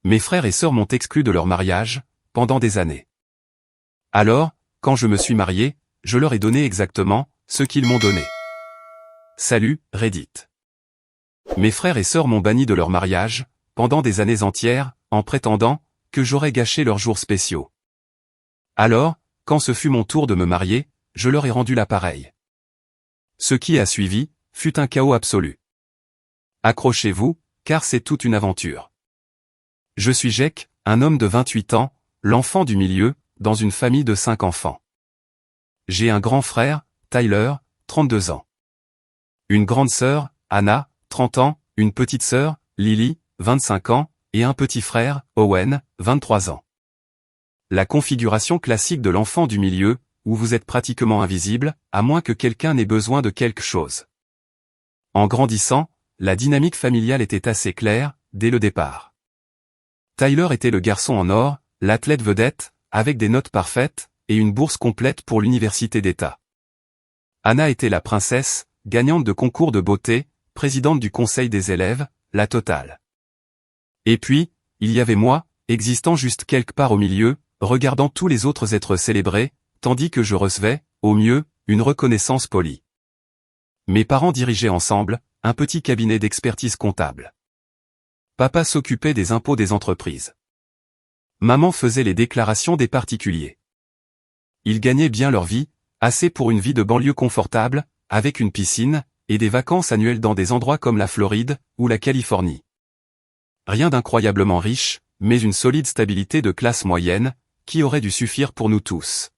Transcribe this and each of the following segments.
Mes frères et sœurs m'ont exclu de leur mariage, pendant des années. Alors, quand je me suis marié, je leur ai donné exactement ce qu'ils m'ont donné. Salut, Reddit. Mes frères et sœurs m'ont banni de leur mariage, pendant des années entières, en prétendant que j'aurais gâché leurs jours spéciaux. Alors, quand ce fut mon tour de me marier, je leur ai rendu l'appareil. Ce qui a suivi fut un chaos absolu. Accrochez-vous, car c'est toute une aventure. Je suis Jake, un homme de 28 ans, l'enfant du milieu, dans une famille de 5 enfants. J'ai un grand frère, Tyler, 32 ans. Une grande sœur, Anna, 30 ans, une petite sœur, Lily, 25 ans, et un petit frère, Owen, 23 ans. La configuration classique de l'enfant du milieu, où vous êtes pratiquement invisible, à moins que quelqu'un n'ait besoin de quelque chose. En grandissant, la dynamique familiale était assez claire, dès le départ. Tyler était le garçon en or, l'athlète vedette, avec des notes parfaites, et une bourse complète pour l'université d'État. Anna était la princesse, gagnante de concours de beauté, présidente du conseil des élèves, la totale. Et puis, il y avait moi, existant juste quelque part au milieu, regardant tous les autres êtres célébrés, tandis que je recevais, au mieux, une reconnaissance polie. Mes parents dirigeaient ensemble un petit cabinet d'expertise comptable. Papa s'occupait des impôts des entreprises. Maman faisait les déclarations des particuliers. Ils gagnaient bien leur vie, assez pour une vie de banlieue confortable, avec une piscine, et des vacances annuelles dans des endroits comme la Floride, ou la Californie. Rien d'incroyablement riche, mais une solide stabilité de classe moyenne, qui aurait dû suffire pour nous tous.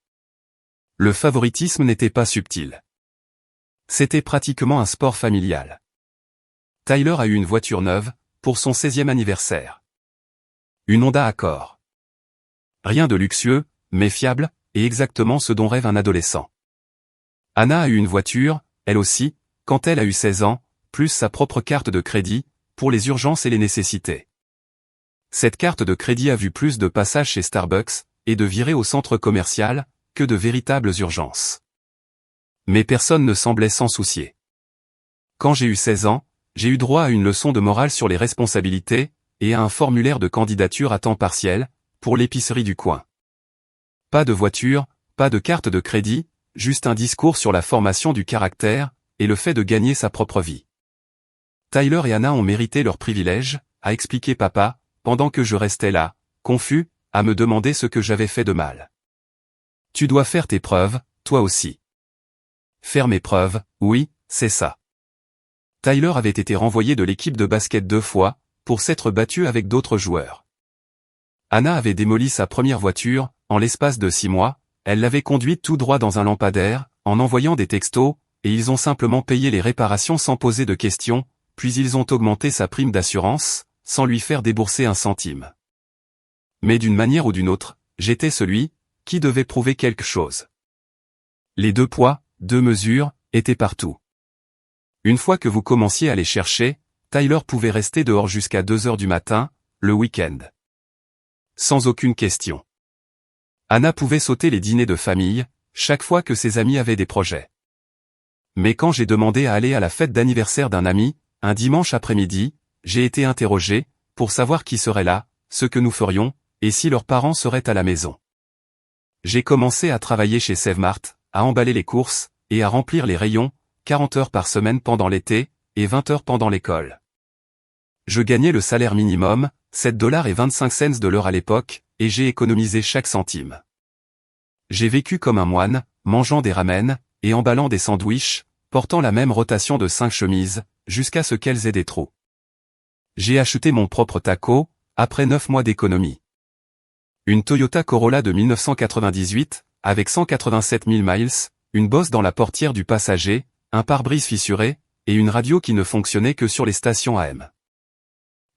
Le favoritisme n'était pas subtil. C'était pratiquement un sport familial. Tyler a eu une voiture neuve, pour son 16e anniversaire. Une Honda Accord. Rien de luxueux, mais fiable, et exactement ce dont rêve un adolescent. Anna a eu une voiture, elle aussi, quand elle a eu 16 ans, plus sa propre carte de crédit, pour les urgences et les nécessités. Cette carte de crédit a vu plus de passages chez Starbucks, et de virées au centre commercial, que de véritables urgences. Mais personne ne semblait s'en soucier. Quand j'ai eu 16 ans, j'ai eu droit à une leçon de morale sur les responsabilités, et à un formulaire de candidature à temps partiel, pour l'épicerie du coin. Pas de voiture, pas de carte de crédit, juste un discours sur la formation du caractère, et le fait de gagner sa propre vie. Tyler et Anna ont mérité leur privilège, a expliqué papa, pendant que je restais là, confus, à me demander ce que j'avais fait de mal. Tu dois faire tes preuves, toi aussi. Faire mes preuves, oui, c'est ça. Tyler avait été renvoyé de l'équipe de basket 2 fois, pour s'être battu avec d'autres joueurs. Anna avait démoli sa première voiture, en l'espace de 6 mois, elle l'avait conduite tout droit dans un lampadaire, en envoyant des textos, et ils ont simplement payé les réparations sans poser de questions, puis ils ont augmenté sa prime d'assurance, sans lui faire débourser un centime. Mais d'une manière ou d'une autre, j'étais celui qui devait prouver quelque chose. Les 2 poids, 2 mesures, étaient partout. Une fois que vous commenciez à les chercher, Tyler pouvait rester dehors jusqu'à 2 heures du matin, le week-end. Sans aucune question. Anna pouvait sauter les dîners de famille, chaque fois que ses amis avaient des projets. Mais quand j'ai demandé à aller à la fête d'anniversaire d'un ami, un dimanche après-midi, j'ai été interrogé, pour savoir qui serait là, ce que nous ferions, et si leurs parents seraient à la maison. J'ai commencé à travailler chez Save Mart, à emballer les courses, et à remplir les rayons, 40 heures par semaine pendant l'été, et 20 heures pendant l'école. Je gagnais le salaire minimum, 7,25 $ de l'heure à l'époque, et j'ai économisé chaque centime. J'ai vécu comme un moine, mangeant des ramen, et emballant des sandwichs, portant la même rotation de 5 chemises, jusqu'à ce qu'elles aient des trous. J'ai acheté mon propre taco, après 9 mois d'économie. Une Toyota Corolla de 1998, avec 187 000 miles, une bosse dans la portière du passager, un pare-brise fissuré, et une radio qui ne fonctionnait que sur les stations AM.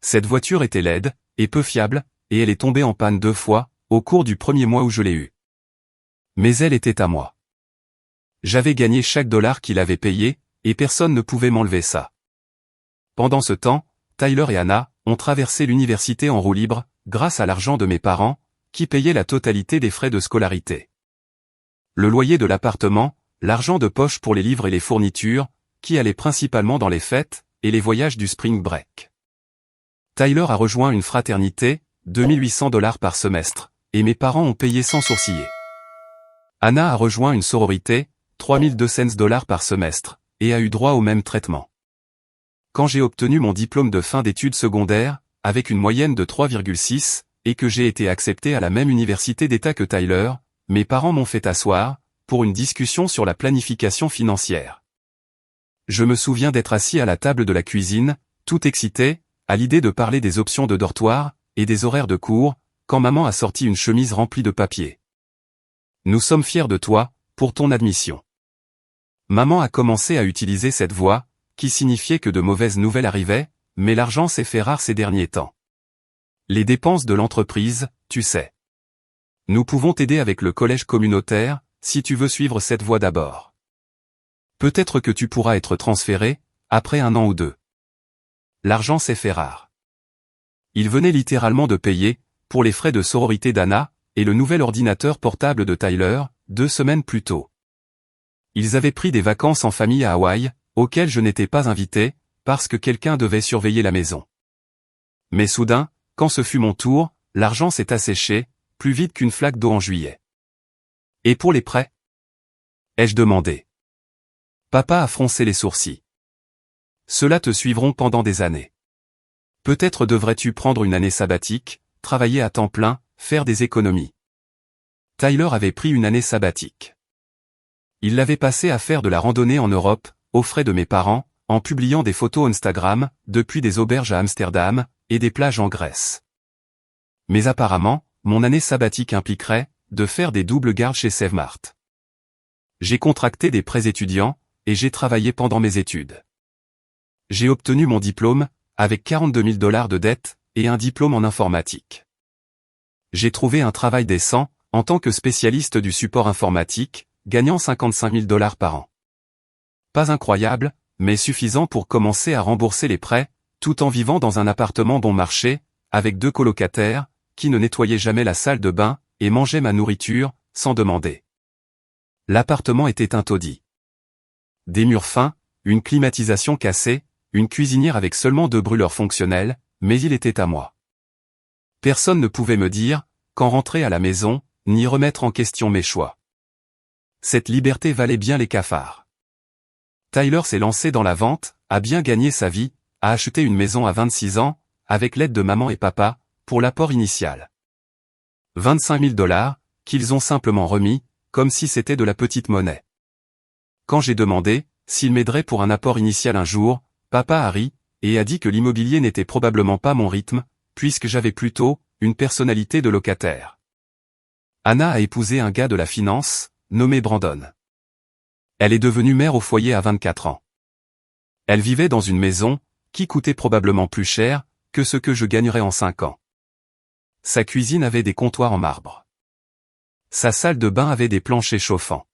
Cette voiture était laide, et peu fiable, et elle est tombée en panne 2 fois, au cours du premier mois où je l'ai eue. Mais elle était à moi. J'avais gagné chaque dollar qu'il avait payé, et personne ne pouvait m'enlever ça. Pendant ce temps, Tyler et Anna ont traversé l'université en roue libre, grâce à l'argent de mes parents, qui payaient la totalité des frais de scolarité. Le loyer de l'appartement, l'argent de poche pour les livres et les fournitures, qui allaient principalement dans les fêtes, et les voyages du spring break. Tyler a rejoint une fraternité, $2800 par semestre, et mes parents ont payé sans sourciller. Anna a rejoint une sororité, $3200 par semestre, et a eu droit au même traitement. Quand j'ai obtenu mon diplôme de fin d'études secondaires, avec une moyenne de 3,6, et que j'ai été accepté à la même université d'État que Tyler, mes parents m'ont fait asseoir, pour une discussion sur la planification financière. Je me souviens d'être assis à la table de la cuisine, tout excité, à l'idée de parler des options de dortoir, et des horaires de cours, quand maman a sorti une chemise remplie de papier. Nous sommes fiers de toi, pour ton admission. Maman a commencé à utiliser cette voix, qui signifiait que de mauvaises nouvelles arrivaient, mais l'argent s'est fait rare ces derniers temps. Les dépenses de l'entreprise, tu sais. Nous pouvons t'aider avec le collège communautaire, si tu veux suivre cette voie d'abord. Peut-être que tu pourras être transféré, après 1 an ou 2. L'argent s'est fait rare. Il venait littéralement de payer, pour les frais de sororité d'Anna, et le nouvel ordinateur portable de Tyler, 2 semaines plus tôt. Ils avaient pris des vacances en famille à Hawaï, auxquelles je n'étais pas invité, parce que quelqu'un devait surveiller la maison. Mais soudain, quand ce fut mon tour, l'argent s'est asséché, plus vite qu'une flaque d'eau en juillet. Et pour les prêts? Ai-je demandé. Papa a froncé les sourcils. Ceux-là te suivront pendant des années. Peut-être devrais-tu prendre une année sabbatique, travailler à temps plein, faire des économies. Tyler avait pris une année sabbatique. Il l'avait passé à faire de la randonnée en Europe, aux frais de mes parents, en publiant des photos Instagram, depuis des auberges à Amsterdam, et des plages en Grèce. Mais apparemment, mon année sabbatique impliquerait, de faire des doubles gardes chez Sevmart. J'ai contracté des prêts étudiants, et j'ai travaillé pendant mes études. J'ai obtenu mon diplôme, avec $42 000 de dette, et un diplôme en informatique. J'ai trouvé un travail décent, en tant que spécialiste du support informatique, gagnant $55 000 par an. Pas incroyable, mais suffisant pour commencer à rembourser les prêts, tout en vivant dans un appartement bon marché, avec 2 colocataires, qui ne nettoyaient jamais la salle de bain, et mangeaient ma nourriture, sans demander. L'appartement était un taudis. Des murs fins, une climatisation cassée, une cuisinière avec seulement 2 brûleurs fonctionnels, mais il était à moi. Personne ne pouvait me dire, quand rentrer à la maison, ni remettre en question mes choix. Cette liberté valait bien les cafards. Tyler s'est lancé dans la vente, a bien gagné sa vie, a acheté une maison à 26 ans, avec l'aide de maman et papa, pour l'apport initial. $25 000, qu'ils ont simplement remis, comme si c'était de la petite monnaie. Quand j'ai demandé, s'il m'aiderait pour un apport initial un jour, papa a ri, et a dit que l'immobilier n'était probablement pas mon rythme, puisque j'avais plutôt, une personnalité de locataire. Anna a épousé un gars de la finance, nommé Brandon. Elle est devenue mère au foyer à 24 ans. Elle vivait dans une maison, qui coûtait probablement plus cher, que ce que je gagnerais en 5 ans. Sa cuisine avait des comptoirs en marbre. Sa salle de bain avait des planchers chauffants.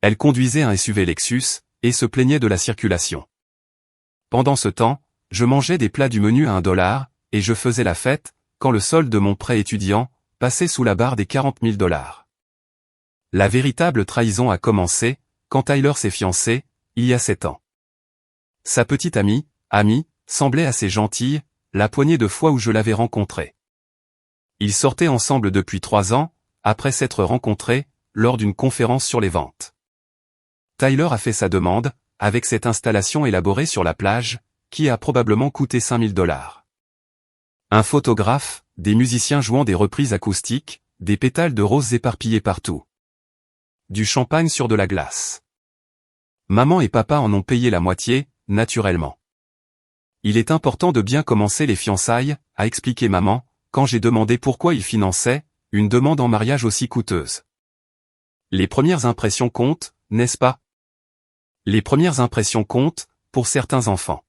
Elle conduisait un SUV Lexus, et se plaignait de la circulation. Pendant ce temps, je mangeais des plats du menu à $1, et je faisais la fête, quand le solde de mon prêt étudiant, passait sous la barre des $40 000. La véritable trahison a commencé, quand Tyler s'est fiancé, il y a 7 ans. Sa petite amie, semblait assez gentille, la poignée de fois où je l'avais rencontrée. Ils sortaient ensemble depuis 3 ans, après s'être rencontrés, lors d'une conférence sur les ventes. Tyler a fait sa demande, avec cette installation élaborée sur la plage, qui a probablement coûté $5 000. Un photographe, des musiciens jouant des reprises acoustiques, des pétales de roses éparpillés partout. Du champagne sur de la glace. Maman et papa en ont payé la moitié, naturellement. Il est important de bien commencer les fiançailles, a expliqué maman, quand j'ai demandé pourquoi il finançait une demande en mariage aussi coûteuse. Les premières impressions comptent, n'est-ce pas? Les premières impressions comptent, pour certains enfants.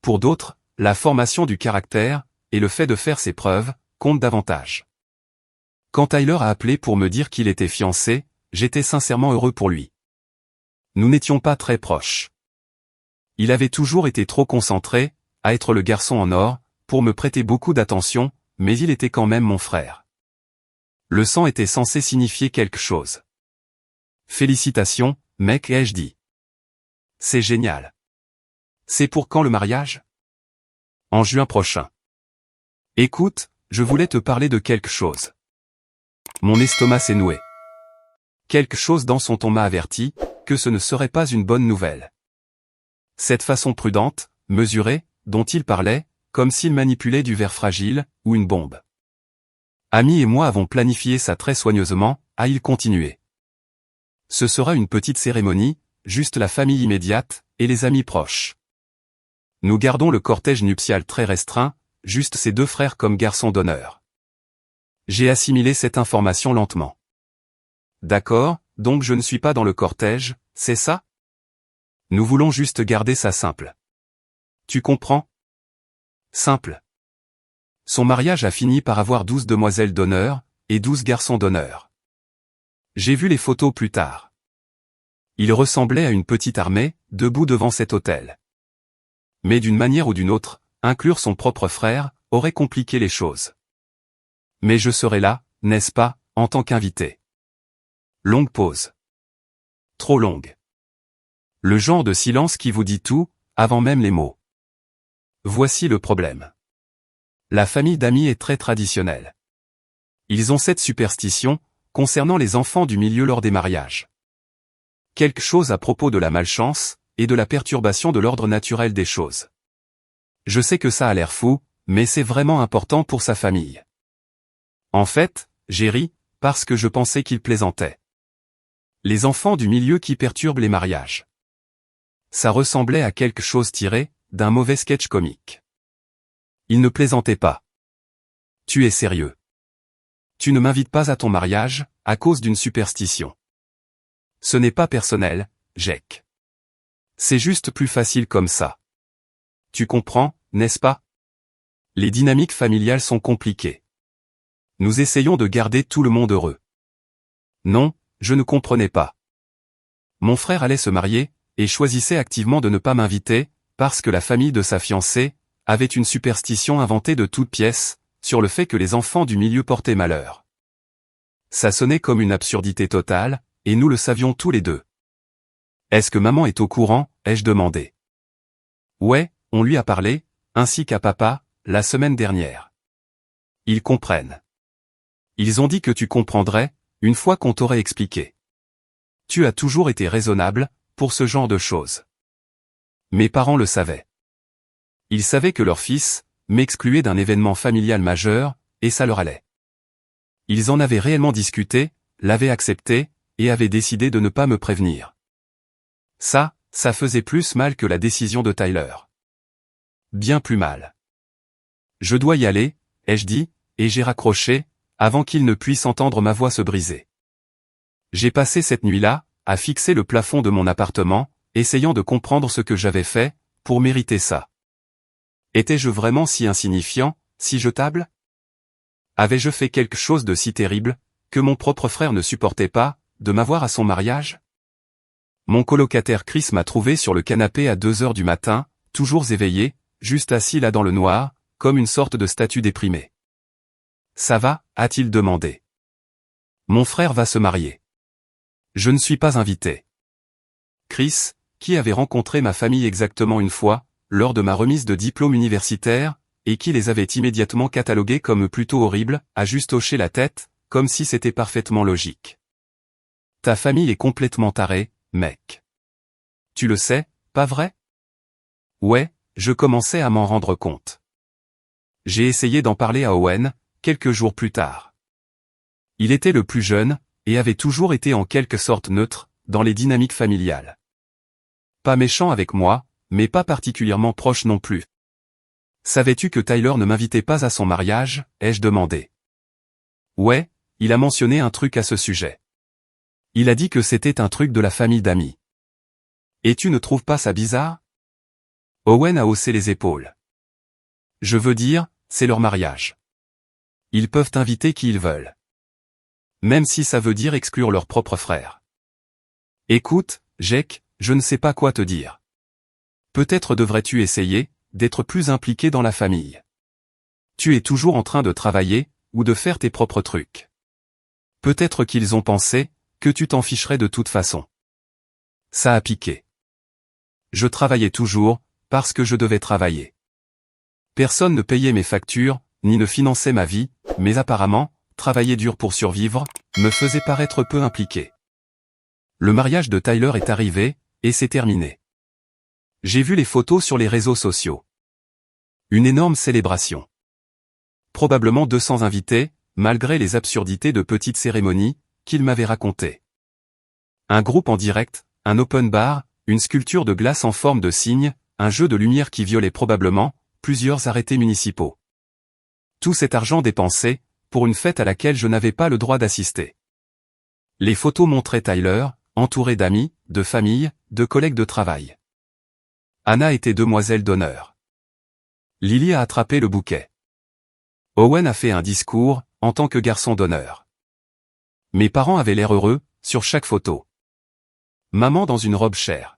Pour d'autres, la formation du caractère, et le fait de faire ses preuves, comptent davantage. Quand Tyler a appelé pour me dire qu'il était fiancé, j'étais sincèrement heureux pour lui. Nous n'étions pas très proches. Il avait toujours été trop concentré, à être le garçon en or, pour me prêter beaucoup d'attention, mais il était quand même mon frère. Le sang était censé signifier quelque chose. Félicitations, mec, ai-je dit. C'est génial. C'est pour quand le mariage? En juin prochain. Écoute, je voulais te parler de quelque chose. Mon estomac s'est noué. Quelque chose dans son ton m'a averti que ce ne serait pas une bonne nouvelle. Cette façon prudente, mesurée, dont il parlait, comme s'il manipulait du verre fragile, ou une bombe. Ami et moi avons planifié ça très soigneusement, a-il continué. Ce sera une petite cérémonie, juste la famille immédiate, et les amis proches. Nous gardons le cortège nuptial très restreint, juste ses deux frères comme garçons d'honneur. J'ai assimilé cette information lentement. D'accord, donc je ne suis pas dans le cortège, c'est ça? Nous voulons juste garder ça simple. Tu comprends? Simple. Son mariage a fini par avoir 12 demoiselles d'honneur, et 12 garçons d'honneur. J'ai vu les photos plus tard. Il ressemblait à une petite armée, debout devant cet autel. Mais d'une manière ou d'une autre, inclure son propre frère, aurait compliqué les choses. Mais je serai là, n'est-ce pas, en tant qu'invité. Longue pause. Trop longue. Le genre de silence qui vous dit tout, avant même les mots. Voici le problème. La famille d'amis est très traditionnelle. Ils ont cette superstition, concernant les enfants du milieu lors des mariages. Quelque chose à propos de la malchance, et de la perturbation de l'ordre naturel des choses. Je sais que ça a l'air fou, mais c'est vraiment important pour sa famille. En fait, j'ai ri, parce que je pensais qu'il plaisantait. Les enfants du milieu qui perturbent les mariages. Ça ressemblait à quelque chose tiré d'un mauvais sketch comique. Il ne plaisantait pas. Tu es sérieux. Tu ne m'invites pas à ton mariage, à cause d'une superstition. Ce n'est pas personnel, Jack. C'est juste plus facile comme ça. Tu comprends, n'est-ce pas? Les dynamiques familiales sont compliquées. Nous essayons de garder tout le monde heureux. Non, je ne comprenais pas. Mon frère allait se marier, et choisissait activement de ne pas m'inviter, parce que la famille de sa fiancée avait une superstition inventée de toutes pièces, sur le fait que les enfants du milieu portaient malheur. Ça sonnait comme une absurdité totale, et nous le savions tous les deux. Est-ce que maman est au courant, ai-je demandé. Ouais, on lui a parlé, ainsi qu'à papa, la semaine dernière. Ils comprennent. Ils ont dit que tu comprendrais, une fois qu'on t'aurait expliqué. Tu as toujours été raisonnable, pour ce genre de choses. Mes parents le savaient. Ils savaient que leur fils m'excluait d'un événement familial majeur, et ça leur allait. Ils en avaient réellement discuté, l'avaient accepté, et avaient décidé de ne pas me prévenir. Ça faisait plus mal que la décision de Tyler. Bien plus mal. Je dois y aller, ai-je dit, et j'ai raccroché, avant qu'il ne puisse entendre ma voix se briser. J'ai passé cette nuit-là, à fixer le plafond de mon appartement, essayant de comprendre ce que j'avais fait, pour mériter ça. Étais-je vraiment si insignifiant, si jetable? Avais-je fait quelque chose de si terrible, que mon propre frère ne supportait pas, de m'avoir à son mariage? Mon colocataire Chris m'a trouvé sur le canapé à 2 heures du matin, toujours éveillé, juste assis là dans le noir, comme une sorte de statue déprimée. Ça va, a-t-il demandé. Mon frère va se marier. Je ne suis pas invité. Chris, qui avait rencontré ma famille exactement une fois, lors de ma remise de diplôme universitaire, et qui les avait immédiatement catalogués comme plutôt horribles, a juste hoché la tête, comme si c'était parfaitement logique. Ta famille est complètement tarée, mec. Tu le sais, pas vrai? Ouais, je commençais à m'en rendre compte. J'ai essayé d'en parler à Owen, quelques jours plus tard. Il était le plus jeune, et avait toujours été en quelque sorte neutre, dans les dynamiques familiales. Pas méchant avec moi, mais pas particulièrement proche non plus. Savais-tu que Tyler ne m'invitait pas à son mariage, ai-je demandé. Ouais, il a mentionné un truc à ce sujet. Il a dit que c'était un truc de la famille d'amis. Et tu ne trouves pas ça bizarre? Owen a haussé les épaules. Je veux dire, c'est leur mariage. Ils peuvent inviter qui ils veulent. Même si ça veut dire exclure leur propre frère. Écoute, Jack, je ne sais pas quoi te dire. Peut-être devrais-tu essayer d'être plus impliqué dans la famille. Tu es toujours en train de travailler, ou de faire tes propres trucs. Peut-être qu'ils ont pensé que tu t'en ficherais de toute façon. Ça a piqué. Je travaillais toujours, parce que je devais travailler. Personne ne payait mes factures, ni ne finançait ma vie, mais apparemment, travailler dur pour survivre, me faisait paraître peu impliqué. Le mariage de Tyler est arrivé, et c'est terminé. J'ai vu les photos sur les réseaux sociaux. Une énorme célébration. Probablement 200 invités, malgré les absurdités de petites cérémonies, qu'il m'avait racontées. Un groupe en direct, un open bar, une sculpture de glace en forme de cygne, un jeu de lumière qui violait probablement, plusieurs arrêtés municipaux. Tout cet argent dépensé, pour une fête à laquelle je n'avais pas le droit d'assister. Les photos montraient Tyler, entouré d'amis, de famille, de collègues de travail. Anna était demoiselle d'honneur. Lily a attrapé le bouquet. Owen a fait un discours, en tant que garçon d'honneur. Mes parents avaient l'air heureux, sur chaque photo. Maman dans une robe chère.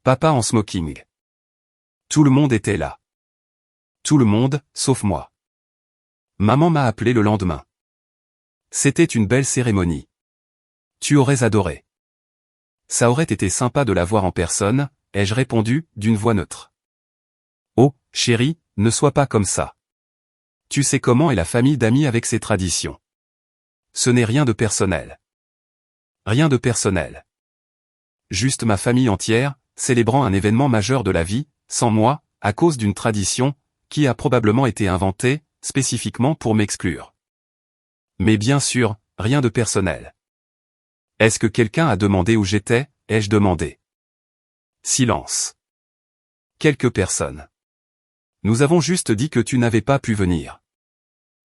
Papa en smoking. Tout le monde était là. Tout le monde, sauf moi. Maman m'a appelé le lendemain. C'était une belle cérémonie. Tu aurais adoré. Ça aurait été sympa de la voir en personne, ai-je répondu, d'une voix neutre. Oh, chérie, ne sois pas comme ça. Tu sais comment est la famille d'amis avec ses traditions. Ce n'est rien de personnel. Rien de personnel. Juste ma famille entière, célébrant un événement majeur de la vie, sans moi, à cause d'une tradition, qui a probablement été inventée, spécifiquement pour m'exclure. Mais bien sûr, rien de personnel. Est-ce que quelqu'un a demandé où j'étais, ai-je demandé. Silence. Quelques personnes. Nous avons juste dit que tu n'avais pas pu venir.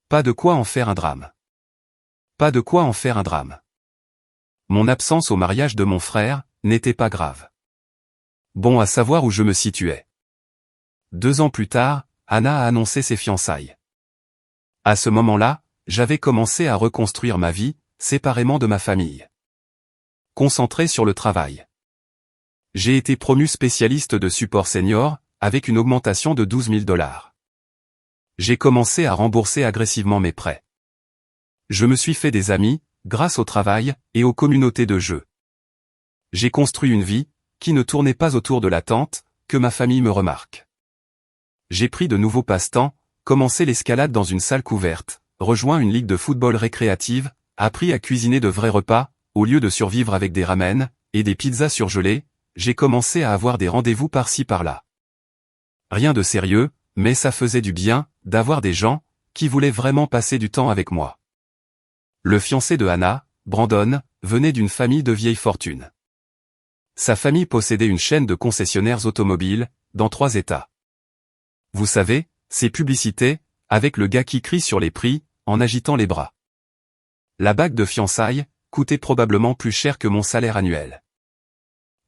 Pas de quoi en faire un drame. Pas de quoi en faire un drame. Mon absence au mariage de mon frère n'était pas grave. Bon à savoir où je me situais. 2 ans plus tard, Anna a annoncé ses fiançailles. À ce moment-là, j'avais commencé à reconstruire ma vie, séparément de ma famille. Concentré sur le travail. J'ai été promu spécialiste de support senior, avec une augmentation de 12 000 $. J'ai commencé à rembourser agressivement mes prêts. Je me suis fait des amis, grâce au travail, et aux communautés de jeu. J'ai construit une vie, qui ne tournait pas autour de l'attente, que ma famille me remarque. J'ai pris de nouveaux passe-temps, commencé l'escalade dans une salle couverte, rejoint une ligue de football récréative, appris à cuisiner de vrais repas, au lieu de survivre avec des ramen, et des pizzas surgelées, j'ai commencé à avoir des rendez-vous par-ci par-là. Rien de sérieux, mais ça faisait du bien, d'avoir des gens, qui voulaient vraiment passer du temps avec moi. Le fiancé de Anna, Brandon, venait d'une famille de vieille fortune. Sa famille possédait une chaîne de concessionnaires automobiles, dans 3 États. Vous savez, ces publicités, avec le gars qui crie sur les prix, en agitant les bras. La bague de fiançailles, coûtait probablement plus cher que mon salaire annuel.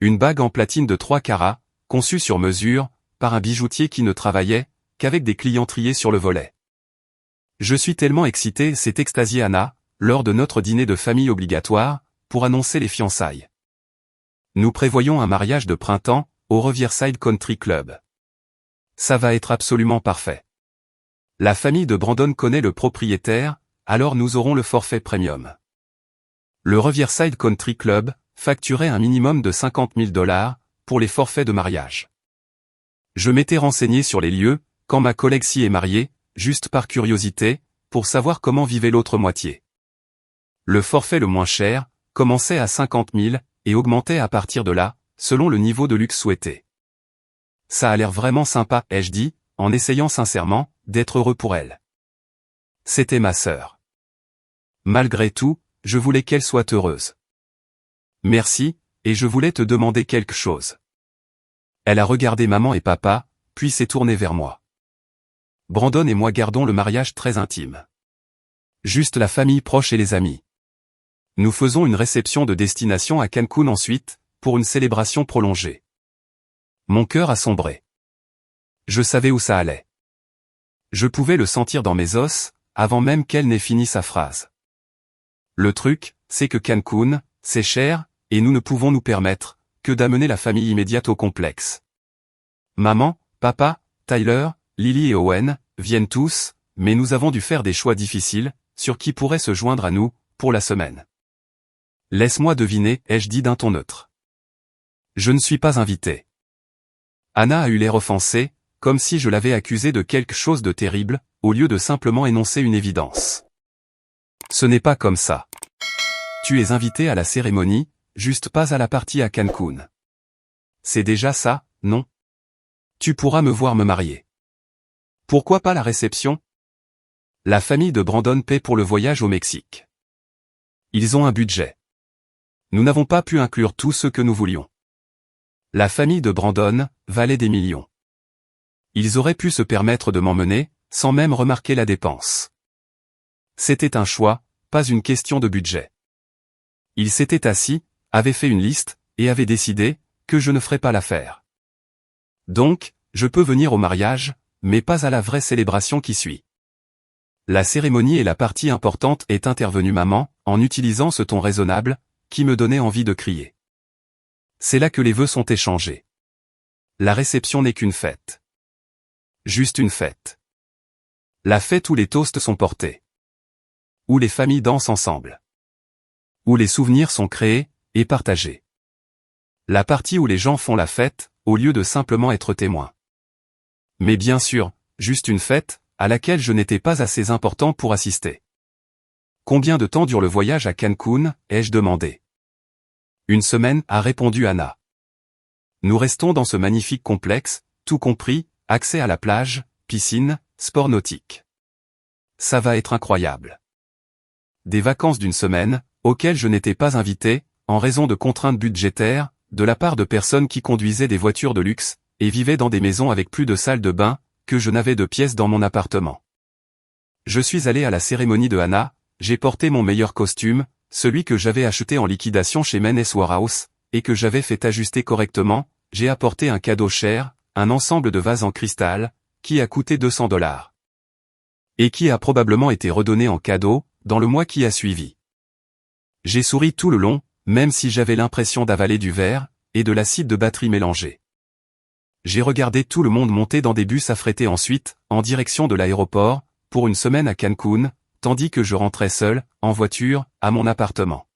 Une bague en platine de 3 carats, conçue sur mesure, par un bijoutier qui ne travaillait, qu'avec des clients triés sur le volet. Je suis tellement excité, s'est extasiée Anna, lors de notre dîner de famille obligatoire, pour annoncer les fiançailles. Nous prévoyons un mariage de printemps, au Riverside Country Club. Ça va être absolument parfait. La famille de Brandon connaît le propriétaire, alors nous aurons le forfait premium. Le Riverside Country Club facturait un minimum de 50 000 $, pour les forfaits de mariage. Je m'étais renseigné sur les lieux, quand ma collègue s'y est mariée, juste par curiosité, pour savoir comment vivait l'autre moitié. Le forfait le moins cher, commençait à 50 000, et augmentait à partir de là, selon le niveau de luxe souhaité. Ça a l'air vraiment sympa, ai-je dit, en essayant sincèrement, d'être heureux pour elle. C'était ma sœur. Malgré tout, je voulais qu'elle soit heureuse. Merci, et je voulais te demander quelque chose. Elle a regardé maman et papa, puis s'est tournée vers moi. Brandon et moi gardons le mariage très intime. Juste la famille proche et les amis. Nous faisons une réception de destination à Cancun ensuite, pour une célébration prolongée. Mon cœur a sombré. Je savais où ça allait. Je pouvais le sentir dans mes os, avant même qu'elle n'ait fini sa phrase. Le truc, c'est que Cancun, c'est cher, et nous ne pouvons nous permettre, que d'amener la famille immédiate au complexe. Maman, papa, Tyler, Lily et Owen, viennent tous, mais nous avons dû faire des choix difficiles, sur qui pourrait se joindre à nous, pour la semaine. Laisse-moi deviner, ai-je dit d'un ton neutre. Je ne suis pas invité. Anna a eu l'air offensée, comme si je l'avais accusé de quelque chose de terrible, au lieu de simplement énoncer une évidence. Ce n'est pas comme ça. Tu es invité à la cérémonie, juste pas à la partie à Cancun. C'est déjà ça, non? Tu pourras me voir me marier. Pourquoi pas la réception? La famille de Brandon paie pour le voyage au Mexique. Ils ont un budget. Nous n'avons pas pu inclure tout ce que nous voulions. La famille de Brandon valait des millions. Ils auraient pu se permettre de m'emmener, sans même remarquer la dépense. C'était un choix, pas une question de budget. Ils s'étaient assis, avaient fait une liste, et avaient décidé que je ne ferais pas l'affaire. Donc, je peux venir au mariage, mais pas à la vraie célébration qui suit. La cérémonie et la partie importante est intervenue maman, en utilisant ce ton raisonnable, qui me donnait envie de crier. C'est là que les vœux sont échangés. La réception n'est qu'une fête. Juste une fête. La fête où les toasts sont portés. Où les familles dansent ensemble. Où les souvenirs sont créés et partagés. La partie où les gens font la fête, au lieu de simplement être témoins. Mais bien sûr, juste une fête, à laquelle je n'étais pas assez important pour assister. Combien de temps dure le voyage à Cancun, ai-je demandé. Une semaine, a répondu Anna. Nous restons dans ce magnifique complexe, tout compris, accès à la plage, piscine, sport nautique. Ça va être incroyable. Des vacances d'une semaine, auxquelles je n'étais pas invité, en raison de contraintes budgétaires, de la part de personnes qui conduisaient des voitures de luxe, et vivaient dans des maisons avec plus de salles de bain, que je n'avais de pièces dans mon appartement. Je suis allé à la cérémonie de Anna, j'ai porté mon meilleur costume, celui que j'avais acheté en liquidation chez Men's Warehouse, et que j'avais fait ajuster correctement, j'ai apporté un cadeau cher, un ensemble de vases en cristal, qui a coûté $200. Et qui a probablement été redonné en cadeau, dans le mois qui a suivi. J'ai souri tout le long, même si j'avais l'impression d'avaler du verre, et de l'acide de batterie mélangé. J'ai regardé tout le monde monter dans des bus affrétés ensuite, en direction de l'aéroport, pour une semaine à Cancun, tandis que je rentrais seul, en voiture, à mon appartement.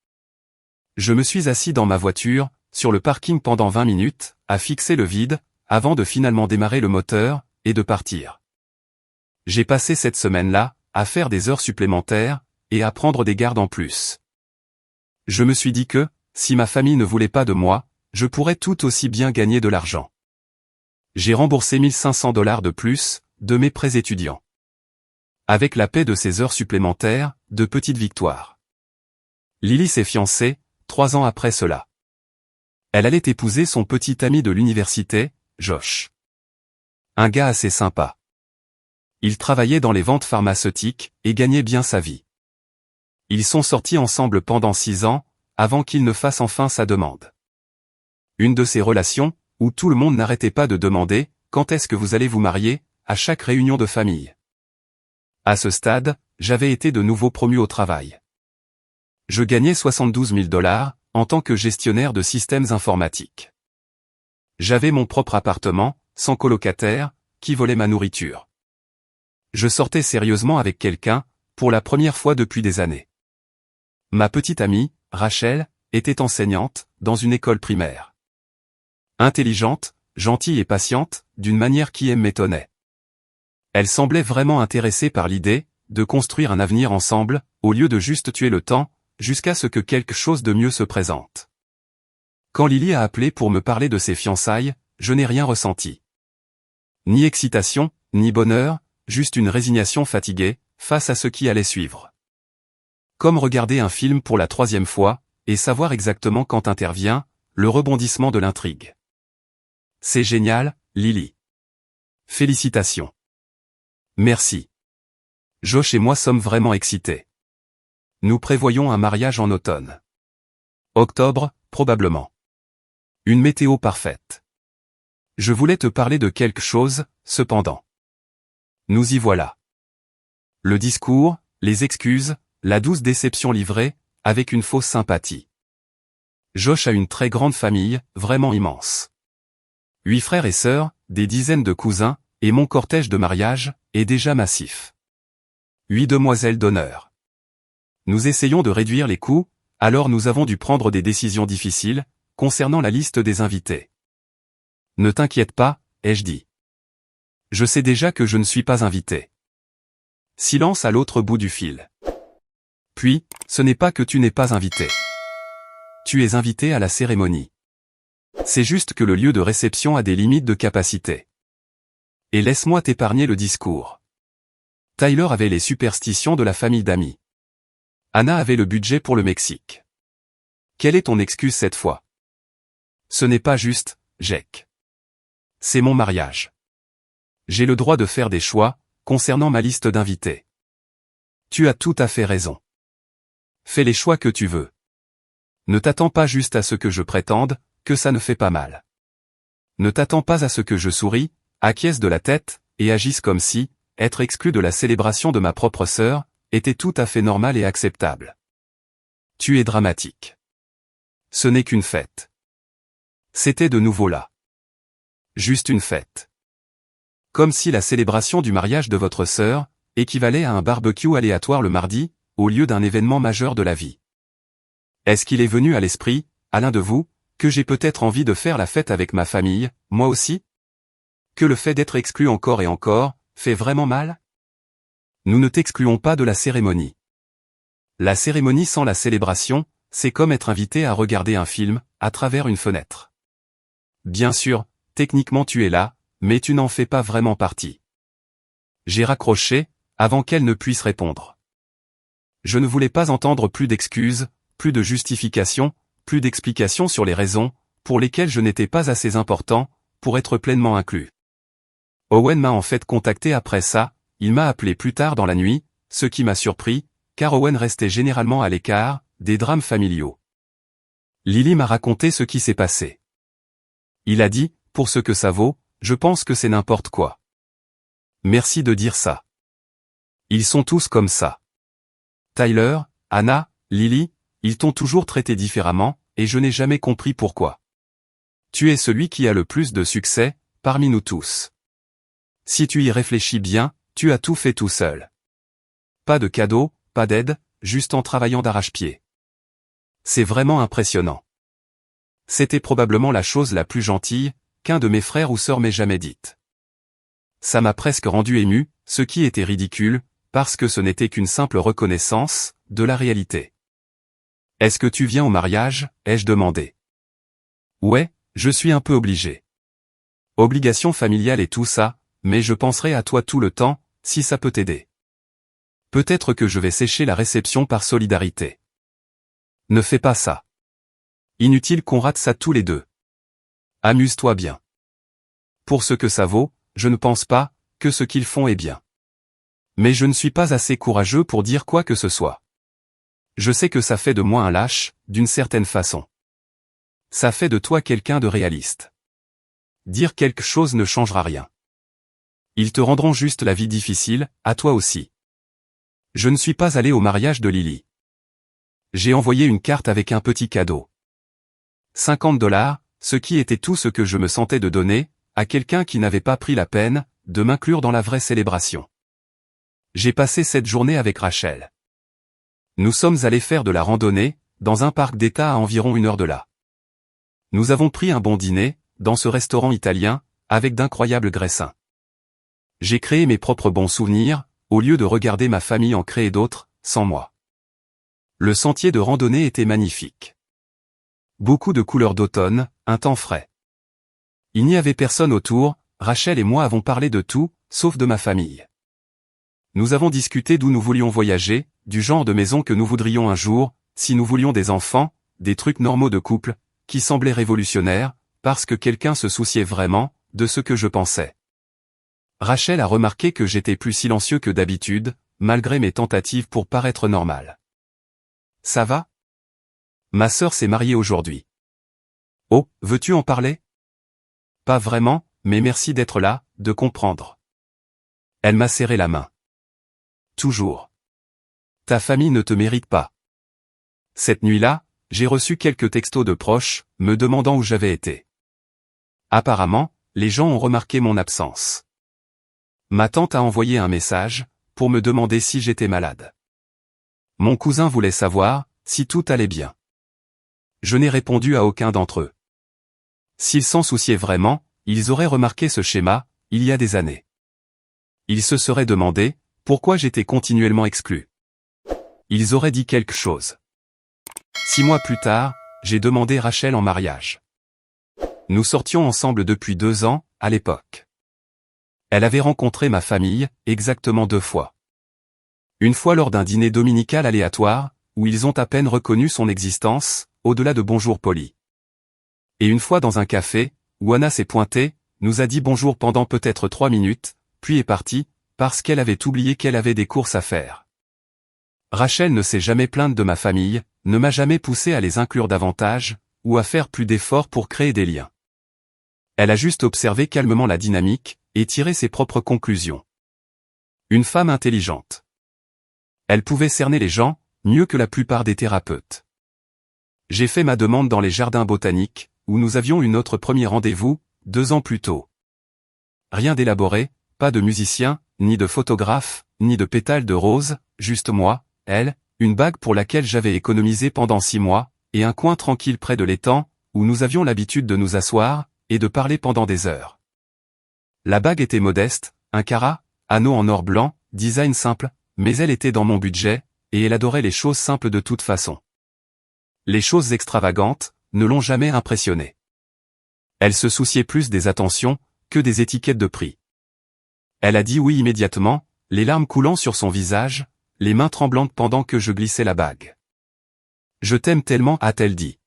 Je me suis assis dans ma voiture, sur le parking pendant 20 minutes, à fixer le vide, avant de finalement démarrer le moteur, et de partir. J'ai passé cette semaine-là, à faire des heures supplémentaires, et à prendre des gardes en plus. Je me suis dit que, si ma famille ne voulait pas de moi, je pourrais tout aussi bien gagner de l'argent. J'ai remboursé $1 500 de plus, de mes prêts étudiants. Avec la paie de ces heures supplémentaires, de petites victoires. Lily s'est fiancée, 3 ans après cela. Elle allait épouser son petit ami de l'université, Josh. Un gars assez sympa. Il travaillait dans les ventes pharmaceutiques, et gagnait bien sa vie. Ils sont sortis ensemble pendant 6 ans, avant qu'il ne fasse enfin sa demande. Une de ces relations, où tout le monde n'arrêtait pas de demander « Quand est-ce que vous allez vous marier ?» à chaque réunion de famille. À ce stade, j'avais été de nouveau promu au travail. Je gagnais $72 000, en tant que gestionnaire de systèmes informatiques. J'avais mon propre appartement, sans colocataire, qui volait ma nourriture. Je sortais sérieusement avec quelqu'un, pour la première fois depuis des années. Ma petite amie, Rachel, était enseignante, dans une école primaire. Intelligente, gentille et patiente, d'une manière qui m'étonnait. Elle semblait vraiment intéressée par l'idée de construire un avenir ensemble, au lieu de juste tuer le temps, jusqu'à ce que quelque chose de mieux se présente. Quand Lily a appelé pour me parler de ses fiançailles, je n'ai rien ressenti. Ni excitation, ni bonheur, juste une résignation fatiguée, face à ce qui allait suivre. Comme regarder un film pour la 3e fois, et savoir exactement quand intervient le rebondissement de l'intrigue. C'est génial, Lily. Félicitations. Merci. Josh et moi sommes vraiment excités. Nous prévoyons un mariage en automne. Octobre, probablement. Une météo parfaite. Je voulais te parler de quelque chose, cependant. Nous y voilà. Le discours, les excuses, la douce déception livrée, avec une fausse sympathie. Josh a une très grande famille, vraiment immense. 8 frères et sœurs, des dizaines de cousins, et mon cortège de mariage est déjà massif. 8 demoiselles d'honneur. Nous essayons de réduire les coûts, alors nous avons dû prendre des décisions difficiles, concernant la liste des invités. Ne t'inquiète pas, ai-je dit. Je sais déjà que je ne suis pas invité. Silence à l'autre bout du fil. Puis, ce n'est pas que tu n'es pas invité. Tu es invité à la cérémonie. C'est juste que le lieu de réception a des limites de capacité. Et laisse-moi t'épargner le discours. Tyler avait les superstitions de la famille d'amis. Anna avait le budget pour le Mexique. Quelle est ton excuse cette fois? Ce n'est pas juste, Jake. C'est mon mariage. J'ai le droit de faire des choix, concernant ma liste d'invités. Tu as tout à fait raison. Fais les choix que tu veux. Ne t'attends pas juste à ce que je prétende, que ça ne fait pas mal. Ne t'attends pas à ce que je souris, acquiesce de la tête, et agisse comme si, être exclu de la célébration de ma propre sœur, était tout à fait normal et acceptable. Tu es dramatique. Ce n'est qu'une fête. C'était de nouveau là. Juste une fête. Comme si la célébration du mariage de votre sœur équivalait à un barbecue aléatoire le mardi, au lieu d'un événement majeur de la vie. Est-ce qu'il est venu à l'esprit, à l'un de vous, que j'ai peut-être envie de faire la fête avec ma famille, moi aussi? Que le fait d'être exclu encore et encore, fait vraiment mal? Nous ne t'excluons pas de la cérémonie. La cérémonie sans la célébration, c'est comme être invité à regarder un film, à travers une fenêtre. Bien sûr, techniquement tu es là, mais tu n'en fais pas vraiment partie. J'ai raccroché, avant qu'elle ne puisse répondre. Je ne voulais pas entendre plus d'excuses, plus de justifications, plus d'explications sur les raisons, pour lesquelles je n'étais pas assez important, pour être pleinement inclus. Owen m'a en fait contacté après ça, il m'a appelé plus tard dans la nuit, ce qui m'a surpris, car Owen restait généralement à l'écart, des drames familiaux. Lily m'a raconté ce qui s'est passé. Il a dit, pour ce que ça vaut, je pense que c'est n'importe quoi. Merci de dire ça. Ils sont tous comme ça. Tyler, Anna, Lily, ils t'ont toujours traité différemment, et je n'ai jamais compris pourquoi. Tu es celui qui a le plus de succès, parmi nous tous. Si tu y réfléchis bien, tu as tout fait tout seul. Pas de cadeaux, pas d'aide, juste en travaillant d'arrache-pied. C'est vraiment impressionnant. C'était probablement la chose la plus gentille qu'un de mes frères ou sœurs m'ait jamais dite. Ça m'a presque rendu ému, ce qui était ridicule, parce que ce n'était qu'une simple reconnaissance de la réalité. Est-ce que tu viens au mariage, ai-je demandé. Ouais, je suis un peu obligé. Obligation familiale et tout ça, mais je penserai à toi tout le temps, si ça peut t'aider. Peut-être que je vais sécher la réception par solidarité. Ne fais pas ça. Inutile qu'on rate ça tous les deux. Amuse-toi bien. Pour ce que ça vaut, je ne pense pas que ce qu'ils font est bien. Mais je ne suis pas assez courageux pour dire quoi que ce soit. Je sais que ça fait de moi un lâche, d'une certaine façon. Ça fait de toi quelqu'un de réaliste. Dire quelque chose ne changera rien. Ils te rendront juste la vie difficile, à toi aussi. Je ne suis pas allé au mariage de Lily. J'ai envoyé une carte avec un petit cadeau. $50, ce qui était tout ce que je me sentais de donner, à quelqu'un qui n'avait pas pris la peine de m'inclure dans la vraie célébration. J'ai passé cette journée avec Rachel. Nous sommes allés faire de la randonnée, dans un parc d'État à environ 1 heure de là. Nous avons pris un bon dîner, dans ce restaurant italien, avec d'incroyables graissins. J'ai créé mes propres bons souvenirs, au lieu de regarder ma famille en créer d'autres, sans moi. Le sentier de randonnée était magnifique. Beaucoup de couleurs d'automne, un temps frais. Il n'y avait personne autour, Rachel et moi avons parlé de tout, sauf de ma famille. Nous avons discuté d'où nous voulions voyager, du genre de maison que nous voudrions un jour, si nous voulions des enfants, des trucs normaux de couple, qui semblaient révolutionnaires, parce que quelqu'un se souciait vraiment de ce que je pensais. Rachel a remarqué que j'étais plus silencieux que d'habitude, malgré mes tentatives pour paraître normal. Ça va? Ma sœur s'est mariée aujourd'hui. Oh, veux-tu en parler? Pas vraiment, mais merci d'être là, de comprendre. Elle m'a serré la main. Toujours. Ta famille ne te mérite pas. Cette nuit-là, j'ai reçu quelques textos de proches, me demandant où j'avais été. Apparemment, les gens ont remarqué mon absence. Ma tante a envoyé un message, pour me demander si j'étais malade. Mon cousin voulait savoir, si tout allait bien. Je n'ai répondu à aucun d'entre eux. S'ils s'en souciaient vraiment, ils auraient remarqué ce schéma, il y a des années. Ils se seraient demandé pourquoi j'étais continuellement exclu. Ils auraient dit quelque chose. 6 mois plus tard, j'ai demandé Rachel en mariage. Nous sortions ensemble depuis 2 ans, à l'époque. Elle avait rencontré ma famille, exactement 2 fois. Une fois lors d'un dîner dominical aléatoire, où ils ont à peine reconnu son existence, au-delà de bonjour poli. Et une fois dans un café, où Anna s'est pointée, nous a dit bonjour pendant peut-être 3 minutes, puis est partie, parce qu'elle avait oublié qu'elle avait des courses à faire. Rachel ne s'est jamais plainte de ma famille, ne m'a jamais poussé à les inclure davantage, ou à faire plus d'efforts pour créer des liens. Elle a juste observé calmement la dynamique, et tiré ses propres conclusions. Une femme intelligente. Elle pouvait cerner les gens, mieux que la plupart des thérapeutes. J'ai fait ma demande dans les jardins botaniques, où nous avions eu notre premier rendez-vous, 2 ans plus tôt. Rien d'élaboré, pas de musicien, ni de photographe, ni de pétales de rose, juste moi, elle, une bague pour laquelle j'avais économisé pendant 6 mois, et un coin tranquille près de l'étang, où nous avions l'habitude de nous asseoir, et de parler pendant des heures. La bague était modeste, un carat, anneau en or blanc, design simple, mais elle était dans mon budget, et elle adorait les choses simples de toute façon. Les choses extravagantes ne l'ont jamais impressionnée. Elle se souciait plus des attentions que des étiquettes de prix. Elle a dit oui immédiatement, les larmes coulant sur son visage, les mains tremblantes pendant que je glissais la bague. Je t'aime tellement, a-t-elle dit.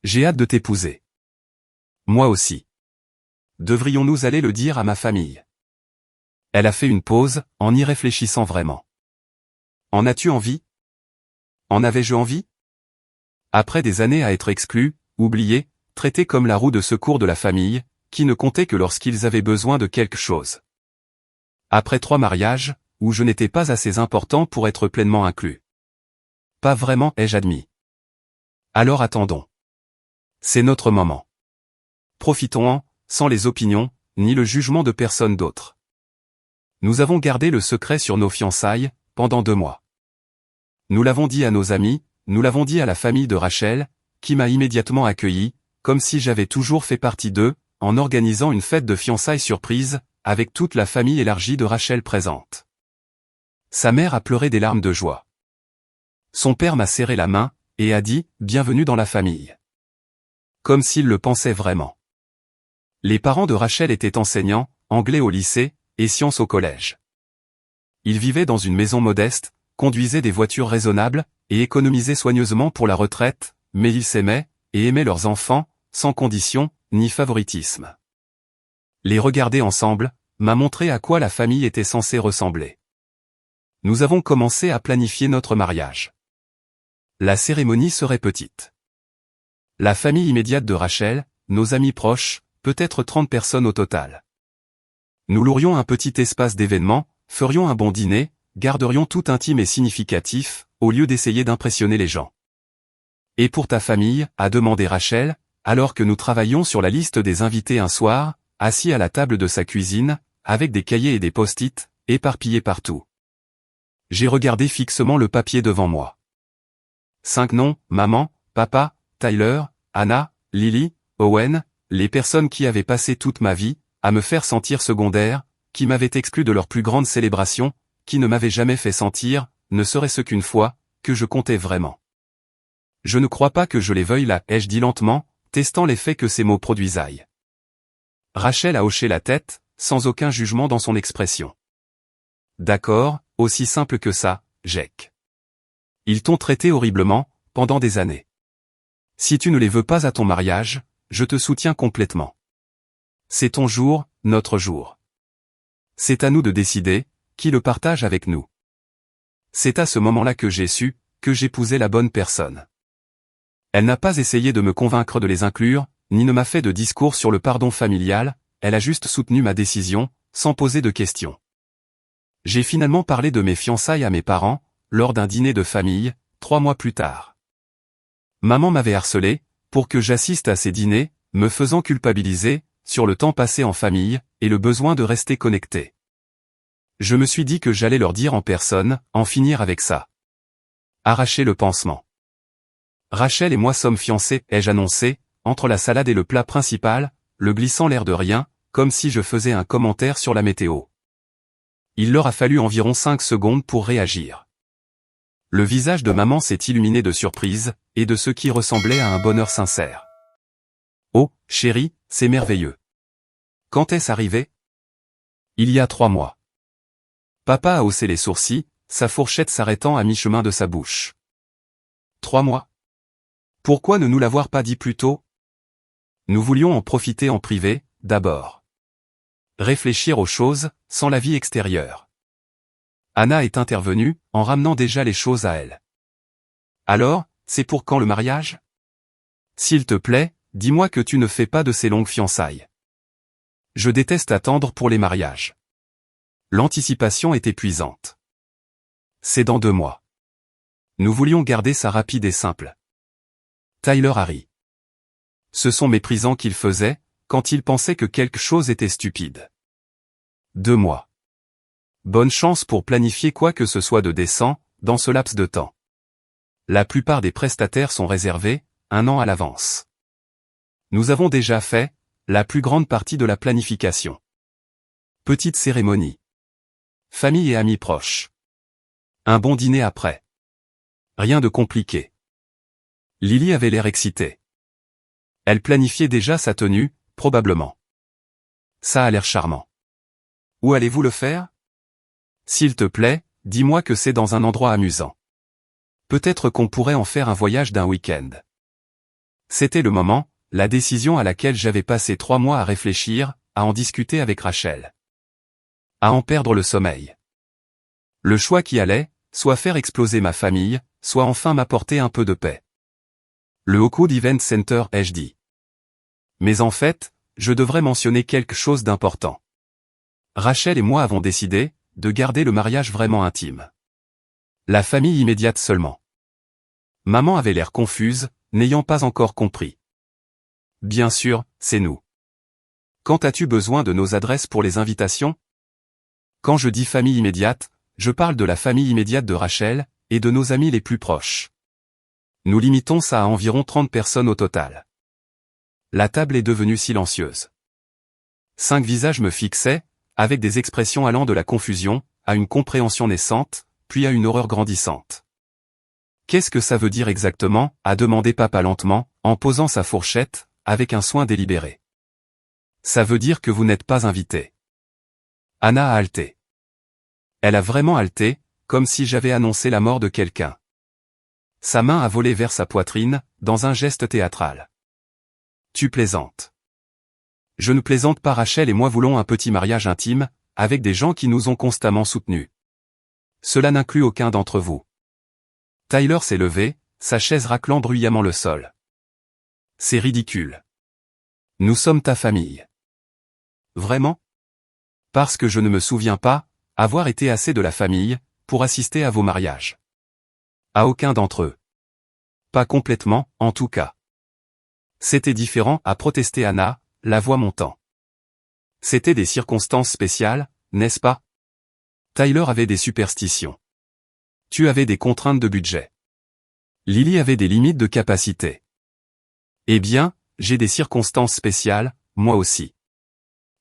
J'ai hâte de t'épouser. Moi aussi. Devrions-nous aller le dire à ma famille? Elle a fait une pause, en y réfléchissant vraiment. En as-tu envie? En avais-je envie? Après des années à être exclu, oublié, traité comme la roue de secours de la famille, qui ne comptait que lorsqu'ils avaient besoin de quelque chose. Après 3 mariages, où je n'étais pas assez important pour être pleinement inclus. Pas vraiment, ai-je admis. Alors attendons. C'est notre moment. Profitons-en, sans les opinions, ni le jugement de personne d'autre. Nous avons gardé le secret sur nos fiançailles, pendant 2 mois. Nous l'avons dit à nos amis, nous l'avons dit à la famille de Rachel, qui m'a immédiatement accueilli, comme si j'avais toujours fait partie d'eux, en organisant une fête de fiançailles surprise, avec toute la famille élargie de Rachel présente. Sa mère a pleuré des larmes de joie. Son père m'a serré la main, et a dit « Bienvenue dans la famille ». Comme s'il le pensait vraiment. Les parents de Rachel étaient enseignants, anglais au lycée, et sciences au collège. Ils vivaient dans une maison modeste, conduisaient des voitures raisonnables, et économisaient soigneusement pour la retraite, mais ils s'aimaient, et aimaient leurs enfants, sans condition, ni favoritisme. Les regarder ensemble, m'a montré à quoi la famille était censée ressembler. Nous avons commencé à planifier notre mariage. La cérémonie serait petite. La famille immédiate de Rachel, nos amis proches, peut-être 30 personnes au total. Nous louerions un petit espace d'événement, ferions un bon dîner, garderions tout intime et significatif, au lieu d'essayer d'impressionner les gens. Et pour ta famille, a demandé Rachel, alors que nous travaillions sur la liste des invités un soir, assis à la table de sa cuisine, avec des cahiers et des post-it, éparpillés partout. J'ai regardé fixement le papier devant moi. 5 noms, maman, papa, Tyler, Anna, Lily, Owen, les personnes qui avaient passé toute ma vie, à me faire sentir secondaire, qui m'avaient exclu de leur plus grande célébration, qui ne m'avaient jamais fait sentir, ne serait-ce qu'une fois, que je comptais vraiment. Je ne crois pas que je les veuille là, ai-je dit lentement, testant l'effet que ces mots produisaient. Rachel a hoché la tête, sans aucun jugement dans son expression. D'accord, aussi simple que ça, Jake. Ils t'ont traité horriblement, pendant des années. Si tu ne les veux pas à ton mariage, je te soutiens complètement. C'est ton jour, notre jour. C'est à nous de décider, qui le partage avec nous. C'est à ce moment-là que j'ai su, que j'épousais la bonne personne. Elle n'a pas essayé de me convaincre de les inclure, ni ne m'a fait de discours sur le pardon familial, elle a juste soutenu ma décision, sans poser de questions. J'ai finalement parlé de mes fiançailles à mes parents, lors d'un dîner de famille, 3 mois plus tard. Maman m'avait harcelé, pour que j'assiste à ces dîners, me faisant culpabiliser, sur le temps passé en famille, et le besoin de rester connecté. Je me suis dit que j'allais leur dire en personne, en finir avec ça. Arracher le pansement. Rachel et moi sommes fiancés, ai-je annoncé, entre la salade et le plat principal, le glissant l'air de rien, comme si je faisais un commentaire sur la météo. Il leur a fallu environ 5 secondes pour réagir. Le visage de maman s'est illuminé de surprise, et de ce qui ressemblait à un bonheur sincère. Oh, chérie, c'est merveilleux. Quand est-ce arrivé? Il y a 3 mois. Papa a haussé les sourcils, sa fourchette s'arrêtant à mi-chemin de sa bouche. 3 mois? Pourquoi ne nous l'avoir pas dit plus tôt? Nous voulions en profiter en privé, d'abord. Réfléchir aux choses, sans la vie extérieure. Anna est intervenue, en ramenant déjà les choses à elle. Alors, c'est pour quand le mariage? S'il te plaît, dis-moi que tu ne fais pas de ces longues fiançailles. Je déteste attendre pour les mariages. L'anticipation est épuisante. C'est dans 2 mois. Nous voulions garder ça rapide et simple. Tyler a ri. Ce sont méprisants qu'il faisait, quand il pensait que quelque chose était stupide. 2 mois. Bonne chance pour planifier quoi que ce soit de décent, dans ce laps de temps. La plupart des prestataires sont réservés, 1 an à l'avance. Nous avons déjà fait, la plus grande partie de la planification. Petite cérémonie. Famille et amis proches. Un bon dîner après. Rien de compliqué. Lily avait l'air excitée. Elle planifiait déjà sa tenue, probablement. Ça a l'air charmant. Où allez-vous le faire? S'il te plaît, dis-moi que c'est dans un endroit amusant. Peut-être qu'on pourrait en faire un voyage d'un week-end. C'était le moment, la décision à laquelle j'avais passé 3 mois à réfléchir, à en discuter avec Rachel. À en perdre le sommeil. Le choix qui allait, soit faire exploser ma famille, soit enfin m'apporter un peu de paix. Le Oakwood Event Center HD. Mais en fait, je devrais mentionner quelque chose d'important. Rachel et moi avons décidé de garder le mariage vraiment intime. La famille immédiate seulement. Maman avait l'air confuse, n'ayant pas encore compris. Bien sûr, c'est nous. Quand as-tu besoin de nos adresses pour les invitations? Quand je dis famille immédiate, je parle de la famille immédiate de Rachel, et de nos amis les plus proches. Nous limitons ça à environ 30 personnes au total. La table est devenue silencieuse. 5 visages me fixaient, avec des expressions allant de la confusion, à une compréhension naissante, puis à une horreur grandissante. Qu'est-ce que ça veut dire exactement? A demandé papa lentement, en posant sa fourchette, avec un soin délibéré. Ça veut dire que vous n'êtes pas invité. Anna a halté. Elle a vraiment halté, comme si j'avais annoncé la mort de quelqu'un. Sa main a volé vers sa poitrine, dans un geste théâtral. Tu plaisantes. Je ne plaisante pas. Rachel et moi voulons un petit mariage intime, avec des gens qui nous ont constamment soutenus. Cela n'inclut aucun d'entre vous. Tyler s'est levé, sa chaise raclant bruyamment le sol. C'est ridicule. Nous sommes ta famille. Vraiment? Parce que je ne me souviens pas avoir été assez de la famille pour assister à vos mariages. À aucun d'entre eux. Pas complètement, en tout cas. C'était différent, a protesté Anna, la voix montant. C'était des circonstances spéciales, n'est-ce pas? Tyler avait des superstitions. Tu avais des contraintes de budget. Lily avait des limites de capacité. Eh bien, j'ai des circonstances spéciales, moi aussi.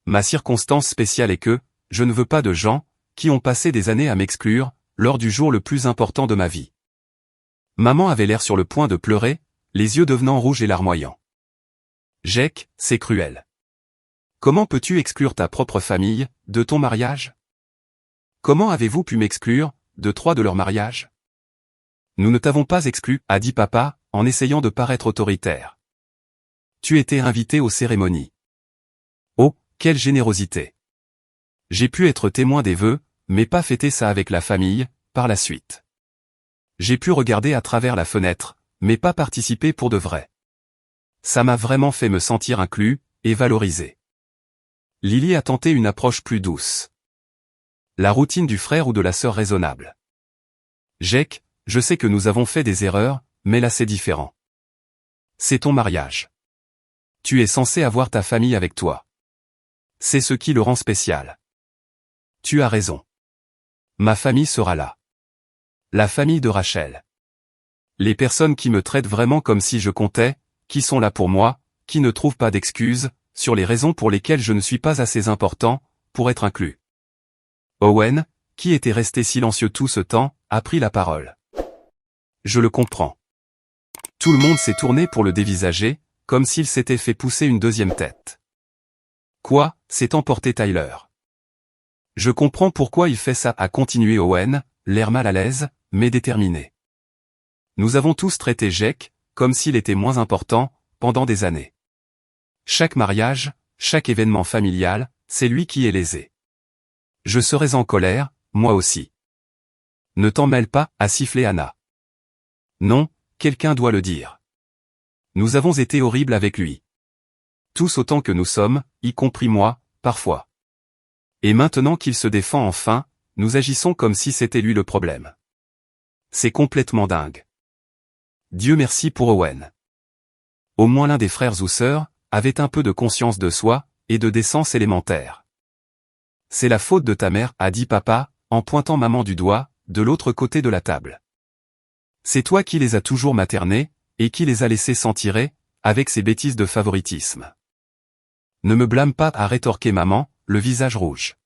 Ma circonstance spéciale est que, je ne veux pas de gens, qui ont passé des années à m'exclure, lors du jour le plus important de ma vie. Maman avait l'air sur le point de pleurer, les yeux devenant rouges et larmoyants. Jake, c'est cruel. Comment peux-tu exclure ta propre famille, de ton mariage? Comment avez-vous pu m'exclure, de 3 de leur mariage? Nous ne t'avons pas exclu, a dit papa, en essayant de paraître autoritaire. Tu étais invité aux cérémonies. Oh, quelle générosité. J'ai pu être témoin des vœux, mais pas fêter ça avec la famille, par la suite. J'ai pu regarder à travers la fenêtre, mais pas participer pour de vrai. Ça m'a vraiment fait me sentir inclus, et valorisé. Lily a tenté une approche plus douce. La routine du frère ou de la sœur raisonnable. Jake, je sais que nous avons fait des erreurs, mais là c'est différent. C'est ton mariage. Tu es censé avoir ta famille avec toi. C'est ce qui le rend spécial. Tu as raison. Ma famille sera là. La famille de Rachel. Les personnes qui me traitent vraiment comme si je comptais, qui sont là pour moi, qui ne trouvent pas d'excuses, sur les raisons pour lesquelles je ne suis pas assez important, pour être inclus. Owen, qui était resté silencieux tout ce temps, a pris la parole. Je le comprends. Tout le monde s'est tourné pour le dévisager, comme s'il s'était fait pousser une deuxième tête. Quoi, s'est emporté Tyler. Je comprends pourquoi il fait ça, a continué Owen, l'air mal à l'aise, mais déterminé. Nous avons tous traité Jake, comme s'il était moins important, pendant des années. Chaque mariage, chaque événement familial, c'est lui qui est lésé. Je serais en colère, moi aussi. Ne t'en mêle pas, a sifflé Anna. Non, quelqu'un doit le dire. Nous avons été horribles avec lui. Tous autant que nous sommes, y compris moi, parfois. Et maintenant qu'il se défend enfin, nous agissons comme si c'était lui le problème. C'est complètement dingue. Dieu merci pour Owen. Au moins l'un des frères ou sœurs avait un peu de conscience de soi et de décence élémentaire. C'est la faute de ta mère, a dit papa, en pointant maman du doigt, de l'autre côté de la table. C'est toi qui les as toujours maternés, et qui les a laissés s'en tirer, avec ces bêtises de favoritisme. Ne me blâme pas, a rétorqué maman, le visage rouge.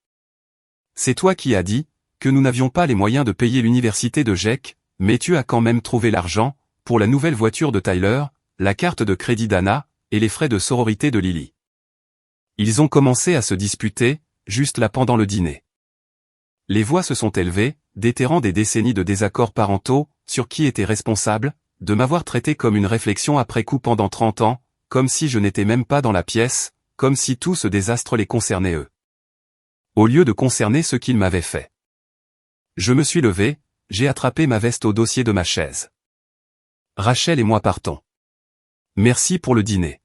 C'est toi qui as dit que nous n'avions pas les moyens de payer l'université de Jake, mais tu as quand même trouvé l'argent pour la nouvelle voiture de Tyler, la carte de crédit d'Anna, et les frais de sororité de Lily. Ils ont commencé à se disputer, juste là pendant le dîner. Les voix se sont élevées, déterrant des décennies de désaccords parentaux, sur qui était responsable, de m'avoir traité comme une réflexion après coup pendant 30 ans, comme si je n'étais même pas dans la pièce, comme si tout ce désastre les concernait eux. Au lieu de concerner ce qu'ils m'avaient fait. Je me suis levé, j'ai attrapé ma veste au dossier de ma chaise. Rachel et moi partons. Merci pour le dîner.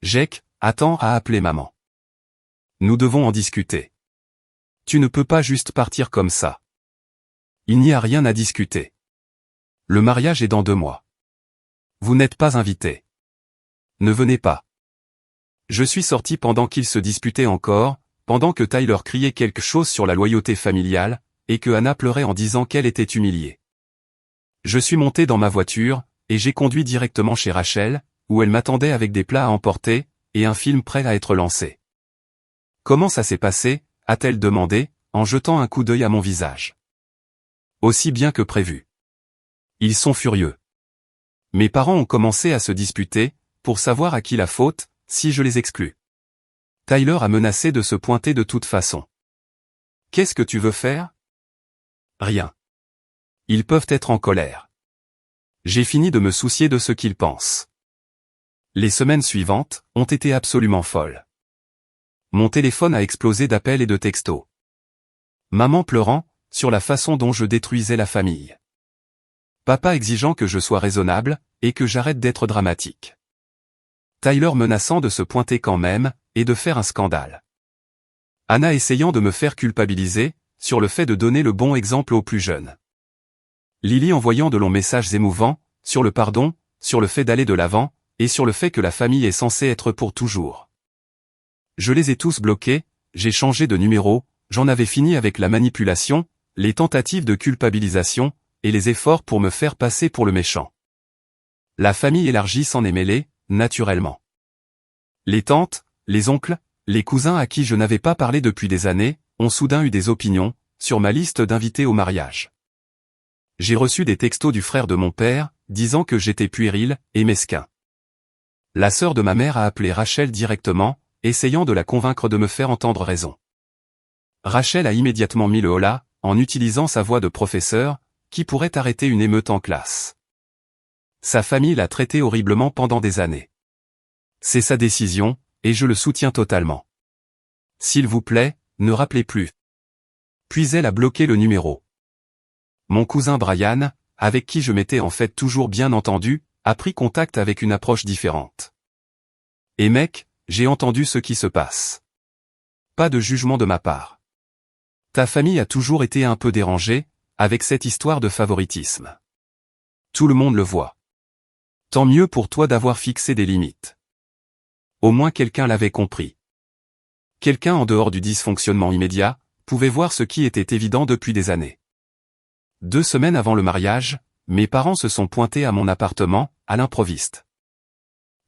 Jake, attends, a appelé maman. Nous devons en discuter. Tu ne peux pas juste partir comme ça. Il n'y a rien à discuter. Le mariage est dans 2 mois. Vous n'êtes pas invité. Ne venez pas. Je suis sorti pendant qu'ils se disputaient encore, pendant que Tyler criait quelque chose sur la loyauté familiale, et que Anna pleurait en disant qu'elle était humiliée. Je suis monté dans ma voiture, et j'ai conduit directement chez Rachel, où elle m'attendait avec des plats à emporter, et un film prêt à être lancé. Comment ça s'est passé, a-t-elle demandé, en jetant un coup d'œil à mon visage. Aussi bien que prévu. Ils sont furieux. Mes parents ont commencé à se disputer, pour savoir à qui la faute, si je les exclus. Tyler a menacé de se pointer de toute façon. Qu'est-ce que tu veux faire? Rien. Ils peuvent être en colère. J'ai fini de me soucier de ce qu'ils pensent. Les semaines suivantes ont été absolument folles. Mon téléphone a explosé d'appels et de textos. Maman pleurant, sur la façon dont je détruisais la famille. Papa exigeant que je sois raisonnable, et que j'arrête d'être dramatique. Tyler menaçant de se pointer quand même, et de faire un scandale. Anna essayant de me faire culpabiliser, sur le fait de donner le bon exemple aux plus jeunes. Lily envoyant de longs messages émouvants, sur le pardon, sur le fait d'aller de l'avant, et sur le fait que la famille est censée être pour toujours. Je les ai tous bloqués, j'ai changé de numéro, j'en avais fini avec la manipulation, les tentatives de culpabilisation, et les efforts pour me faire passer pour le méchant. La famille élargie s'en est mêlée, naturellement. Les tantes, les oncles, les cousins à qui je n'avais pas parlé depuis des années, ont soudain eu des opinions, sur ma liste d'invités au mariage. J'ai reçu des textos du frère de mon père, disant que j'étais puéril, et mesquin. La sœur de ma mère a appelé Rachel directement, essayant de la convaincre de me faire entendre raison. Rachel a immédiatement mis le holà, en utilisant sa voix de professeur, qui pourrait arrêter une émeute en classe. Sa famille l'a traité horriblement pendant des années. C'est sa décision, et je le soutiens totalement. S'il vous plaît, ne rappelez plus. Puis elle a bloqué le numéro. Mon cousin Brian, avec qui je m'étais en fait toujours bien entendu, a pris contact avec une approche différente. Et mec, j'ai entendu ce qui se passe. Pas de jugement de ma part. Ta famille a toujours été un peu dérangée, avec cette histoire de favoritisme. Tout le monde le voit. Tant mieux pour toi d'avoir fixé des limites. Au moins quelqu'un l'avait compris. Quelqu'un en dehors du dysfonctionnement immédiat, pouvait voir ce qui était évident depuis des années. 2 semaines avant le mariage, mes parents se sont pointés à mon appartement, à l'improviste.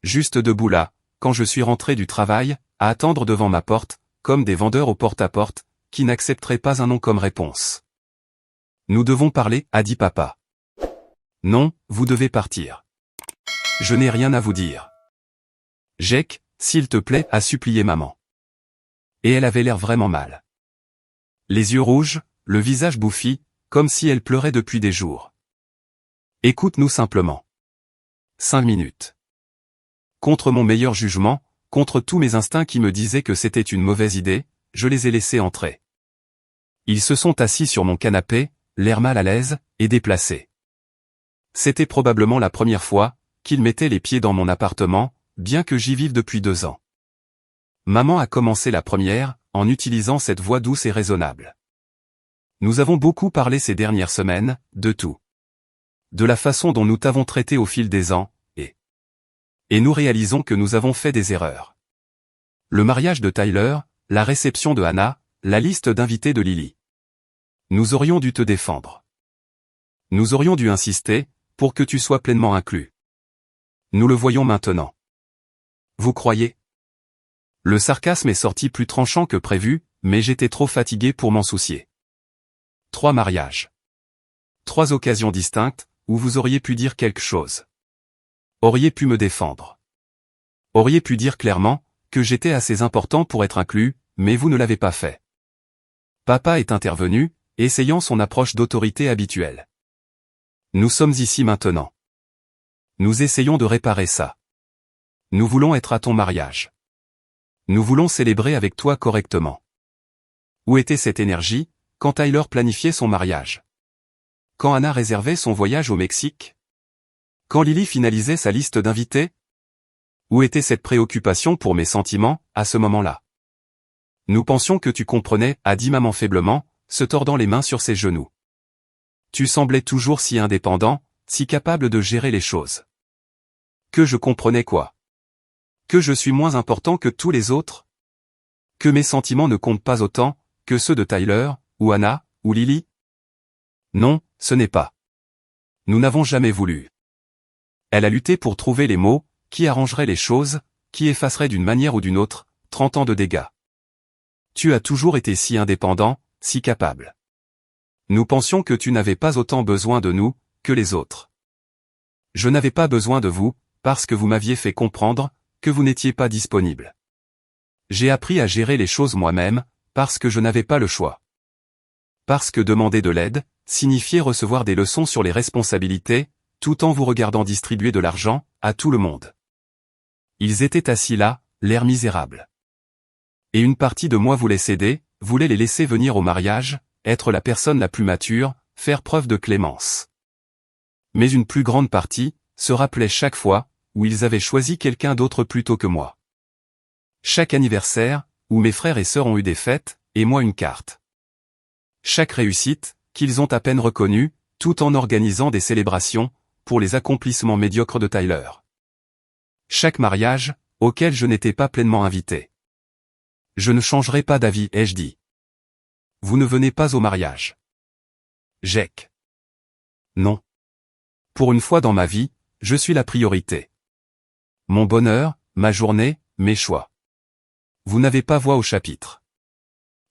Juste debout là, quand je suis rentré du travail, à attendre devant ma porte, comme des vendeurs au porte-à-porte, qui n'accepterait pas un non comme réponse. Nous devons parler, a dit papa. Non, vous devez partir. Je n'ai rien à vous dire. Jake, s'il te plaît, a supplié maman. Et elle avait l'air vraiment mal. Les yeux rouges, le visage bouffi, comme si elle pleurait depuis des jours. Écoute-nous simplement. 5 minutes. Contre mon meilleur jugement, contre tous mes instincts qui me disaient que c'était une mauvaise idée, je les ai laissés entrer. Ils se sont assis sur mon canapé, l'air mal à l'aise, et déplacés. C'était probablement la première fois qu'ils mettaient les pieds dans mon appartement, bien que j'y vive depuis 2 ans. Maman a commencé la première, en utilisant cette voix douce et raisonnable. Nous avons beaucoup parlé ces dernières semaines, de tout. De la façon dont nous t'avons traité au fil des ans, et nous réalisons que nous avons fait des erreurs. Le mariage de Tyler, la réception de Hannah, la liste d'invités de Lily. Nous aurions dû te défendre. Nous aurions dû insister, pour que tu sois pleinement inclus. Nous le voyons maintenant. Vous croyez? Le sarcasme est sorti plus tranchant que prévu, mais j'étais trop fatigué pour m'en soucier. 3 mariages. 3 occasions distinctes, où vous auriez pu dire quelque chose. Auriez pu me défendre. Auriez pu dire clairement, que j'étais assez important pour être inclus, mais vous ne l'avez pas fait. Papa est intervenu, essayant son approche d'autorité habituelle. Nous sommes ici maintenant. Nous essayons de réparer ça. Nous voulons être à ton mariage. Nous voulons célébrer avec toi correctement. Où était cette énergie, quand Tyler planifiait son mariage? Quand Hannah réservait son voyage au Mexique? Quand Lily finalisait sa liste d'invités? Où était cette préoccupation pour mes sentiments, à ce moment-là? Nous pensions que tu comprenais, a dit maman faiblement, se tordant les mains sur ses genoux. Tu semblais toujours si indépendant, si capable de gérer les choses. Que je comprenais quoi? Que je suis moins important que tous les autres? Que mes sentiments ne comptent pas autant, que ceux de Tyler, ou Hannah, ou Lily? Non, ce n'est pas. Nous n'avons jamais voulu. Elle a lutté pour trouver les mots, qui arrangeraient les choses, qui effaceraient d'une manière ou d'une autre, 30 ans de dégâts. Tu as toujours été si indépendant, si capable. Nous pensions que tu n'avais pas autant besoin de nous, que les autres. Je n'avais pas besoin de vous, parce que vous m'aviez fait comprendre, que vous n'étiez pas disponible. J'ai appris à gérer les choses moi-même, parce que je n'avais pas le choix. Parce que demander de l'aide, signifiait recevoir des leçons sur les responsabilités, tout en vous regardant distribuer de l'argent, à tout le monde. Ils étaient assis là, l'air misérable. Et une partie de moi voulait céder, voulait les laisser venir au mariage, être la personne la plus mature, faire preuve de clémence. Mais une plus grande partie, se rappelait chaque fois, où ils avaient choisi quelqu'un d'autre plutôt que moi. Chaque anniversaire, où mes frères et sœurs ont eu des fêtes, et moi une carte. Chaque réussite, qu'ils ont à peine reconnue, tout en organisant des célébrations, pour les accomplissements médiocres de Tyler. Chaque mariage, auquel je n'étais pas pleinement invité. Je ne changerai pas d'avis, ai-je dit. Vous ne venez pas au mariage. Jake. Non. Pour une fois dans ma vie, je suis la priorité. Mon bonheur, ma journée, mes choix. Vous n'avez pas voix au chapitre.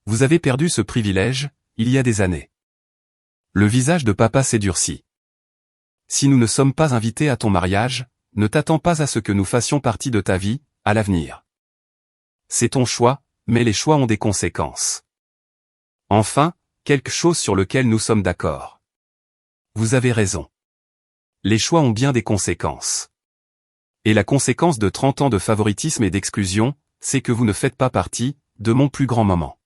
Vous avez perdu ce privilège, il y a des années. Le visage de papa s'est durci. Si nous ne sommes pas invités à ton mariage, ne t'attends pas à ce que nous fassions partie de ta vie, à l'avenir. C'est ton choix, mais les choix ont des conséquences. Enfin, quelque chose sur lequel nous sommes d'accord. Vous avez raison. Les choix ont bien des conséquences. Et la conséquence de 30 ans de favoritisme et d'exclusion, c'est que vous ne faites pas partie, de mon plus grand moment.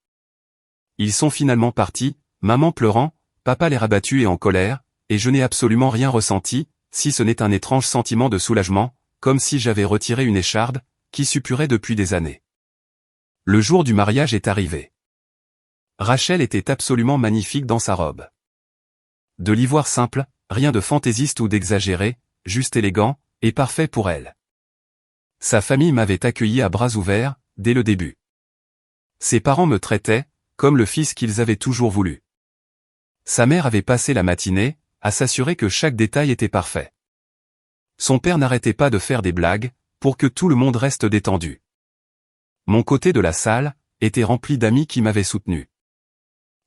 Ils sont finalement partis, maman pleurant, papa l'air abattu et en colère, et je n'ai absolument rien ressenti, si ce n'est un étrange sentiment de soulagement, comme si j'avais retiré une écharde, qui suppurait depuis des années. Le jour du mariage est arrivé. Rachel était absolument magnifique dans sa robe. De l'ivoire simple, rien de fantaisiste ou d'exagéré, juste élégant, et parfait pour elle. Sa famille m'avait accueilli à bras ouverts, dès le début. Ses parents me traitaient, comme le fils qu'ils avaient toujours voulu. Sa mère avait passé la matinée, à s'assurer que chaque détail était parfait. Son père n'arrêtait pas de faire des blagues, pour que tout le monde reste détendu. Mon côté de la salle, était rempli d'amis qui m'avaient soutenu.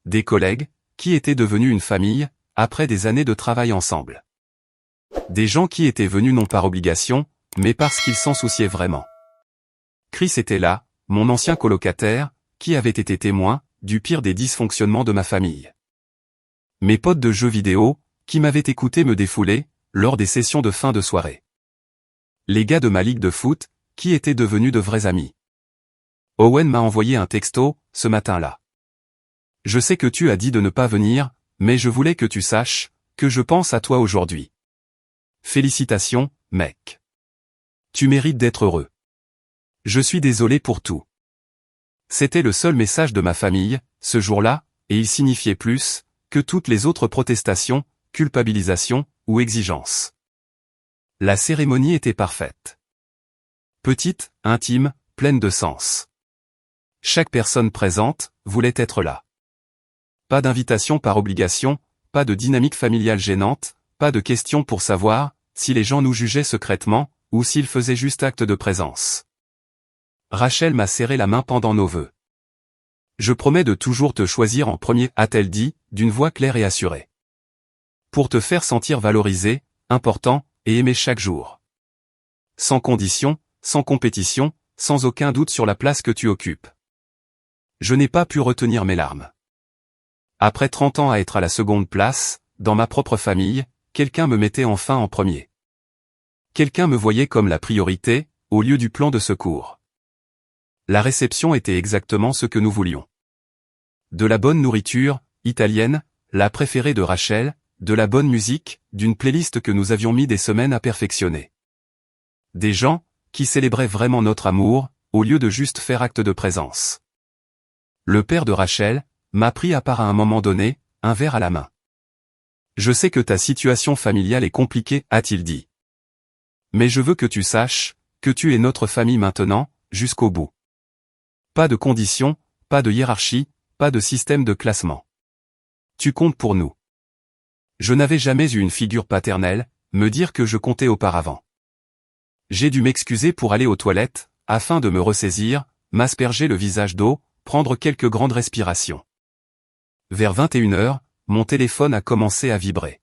des collègues, qui étaient devenus une famille, après des années de travail ensemble. Des gens qui étaient venus non par obligation, mais parce qu'ils s'en souciaient vraiment. Chris était là, mon ancien colocataire, qui avait été témoin du pire des dysfonctionnements de ma famille. Mes potes de jeux vidéo, qui m'avaient écouté me défouler, lors des sessions de fin de soirée. Les gars de ma ligue de foot, qui étaient devenus de vrais amis. Owen m'a envoyé un texto, ce matin-là. Je sais que tu as dit de ne pas venir, mais je voulais que tu saches, que je pense à toi aujourd'hui. Félicitations, mec. Tu mérites d'être heureux. Je suis désolé pour tout. C'était le seul message de ma famille, ce jour-là, et il signifiait plus, que toutes les autres protestations, culpabilisations, ou exigences. La cérémonie était parfaite. Petite, intime, pleine de sens. Chaque personne présente voulait être là. Pas d'invitation par obligation, pas de dynamique familiale gênante, pas de questions pour savoir si les gens nous jugeaient secrètement, ou s'ils faisaient juste acte de présence. Rachel m'a serré la main pendant nos vœux. Je promets de toujours te choisir en premier, a-t-elle dit, d'une voix claire et assurée. Pour te faire sentir valorisé, important, et aimé chaque jour. Sans condition, sans compétition, sans aucun doute sur la place que tu occupes. Je n'ai pas pu retenir mes larmes. Après 30 ans à être à la seconde place, dans ma propre famille, quelqu'un me mettait enfin en premier. Quelqu'un me voyait comme la priorité, au lieu du plan de secours. La réception était exactement ce que nous voulions. De la bonne nourriture, italienne, la préférée de Rachel, de la bonne musique, d'une playlist que nous avions mis des semaines à perfectionner. Des gens, qui célébraient vraiment notre amour, au lieu de juste faire acte de présence. Le père de Rachel m'a pris à part à un moment donné, un verre à la main. Je sais que ta situation familiale est compliquée, a-t-il dit. Mais je veux que tu saches, que tu es notre famille maintenant, jusqu'au bout. Pas de conditions, pas de hiérarchie, pas de système de classement. Tu comptes pour nous. Je n'avais jamais eu une figure paternelle, me dire que je comptais auparavant. J'ai dû m'excuser pour aller aux toilettes, afin de me ressaisir, m'asperger le visage d'eau, prendre quelques grandes respirations. Vers 21h, mon téléphone a commencé à vibrer.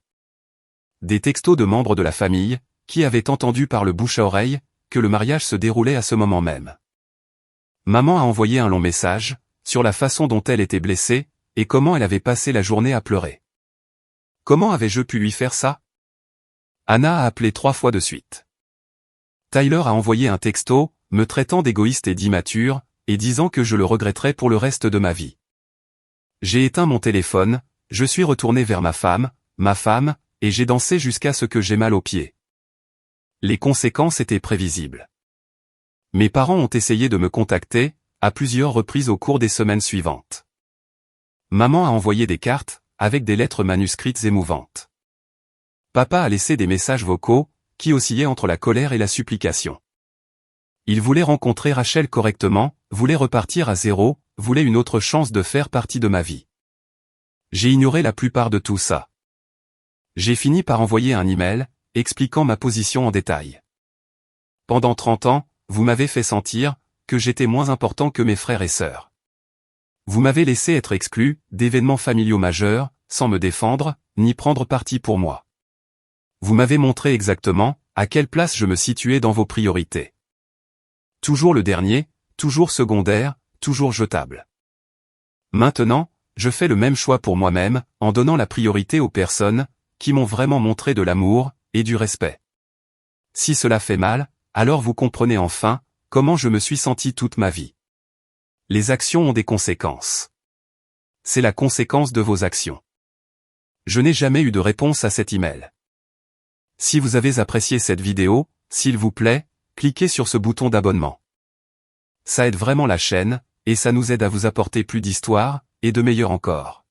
Des textos de membres de la famille, qui avaient entendu par le bouche à oreille, que le mariage se déroulait à ce moment même. Maman a envoyé un long message, sur la façon dont elle était blessée, et comment elle avait passé la journée à pleurer. Comment avais-je pu lui faire ça? Anna a appelé 3 fois de suite. Tyler a envoyé un texto, me traitant d'égoïste et d'immature, et disant que je le regretterais pour le reste de ma vie. J'ai éteint mon téléphone, je suis retourné vers ma femme, et j'ai dansé jusqu'à ce que j'ai mal aux pieds. Les conséquences étaient prévisibles. Mes parents ont essayé de me contacter, à plusieurs reprises au cours des semaines suivantes. Maman a envoyé des cartes, avec des lettres manuscrites émouvantes. Papa a laissé des messages vocaux, qui oscillaient entre la colère et la supplication. Il voulait rencontrer Rachel correctement, voulait repartir à zéro, voulait une autre chance de faire partie de ma vie. J'ai ignoré la plupart de tout ça. J'ai fini par envoyer un email, expliquant ma position en détail. Pendant 30 ans, vous m'avez fait sentir que j'étais moins important que mes frères et sœurs. Vous m'avez laissé être exclu d'événements familiaux majeurs, sans me défendre, ni prendre parti pour moi. Vous m'avez montré exactement à quelle place je me situais dans vos priorités. Toujours le dernier, toujours secondaire, toujours jetable. Maintenant, je fais le même choix pour moi-même, en donnant la priorité aux personnes qui m'ont vraiment montré de l'amour et du respect. Si cela fait mal, alors vous comprenez enfin comment je me suis senti toute ma vie. Les actions ont des conséquences. C'est la conséquence de vos actions. Je n'ai jamais eu de réponse à cet email. Si vous avez apprécié cette vidéo, s'il vous plaît, cliquez sur ce bouton d'abonnement. Ça aide vraiment la chaîne, et ça nous aide à vous apporter plus d'histoires, et de meilleures encore.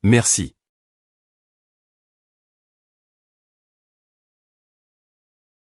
Merci.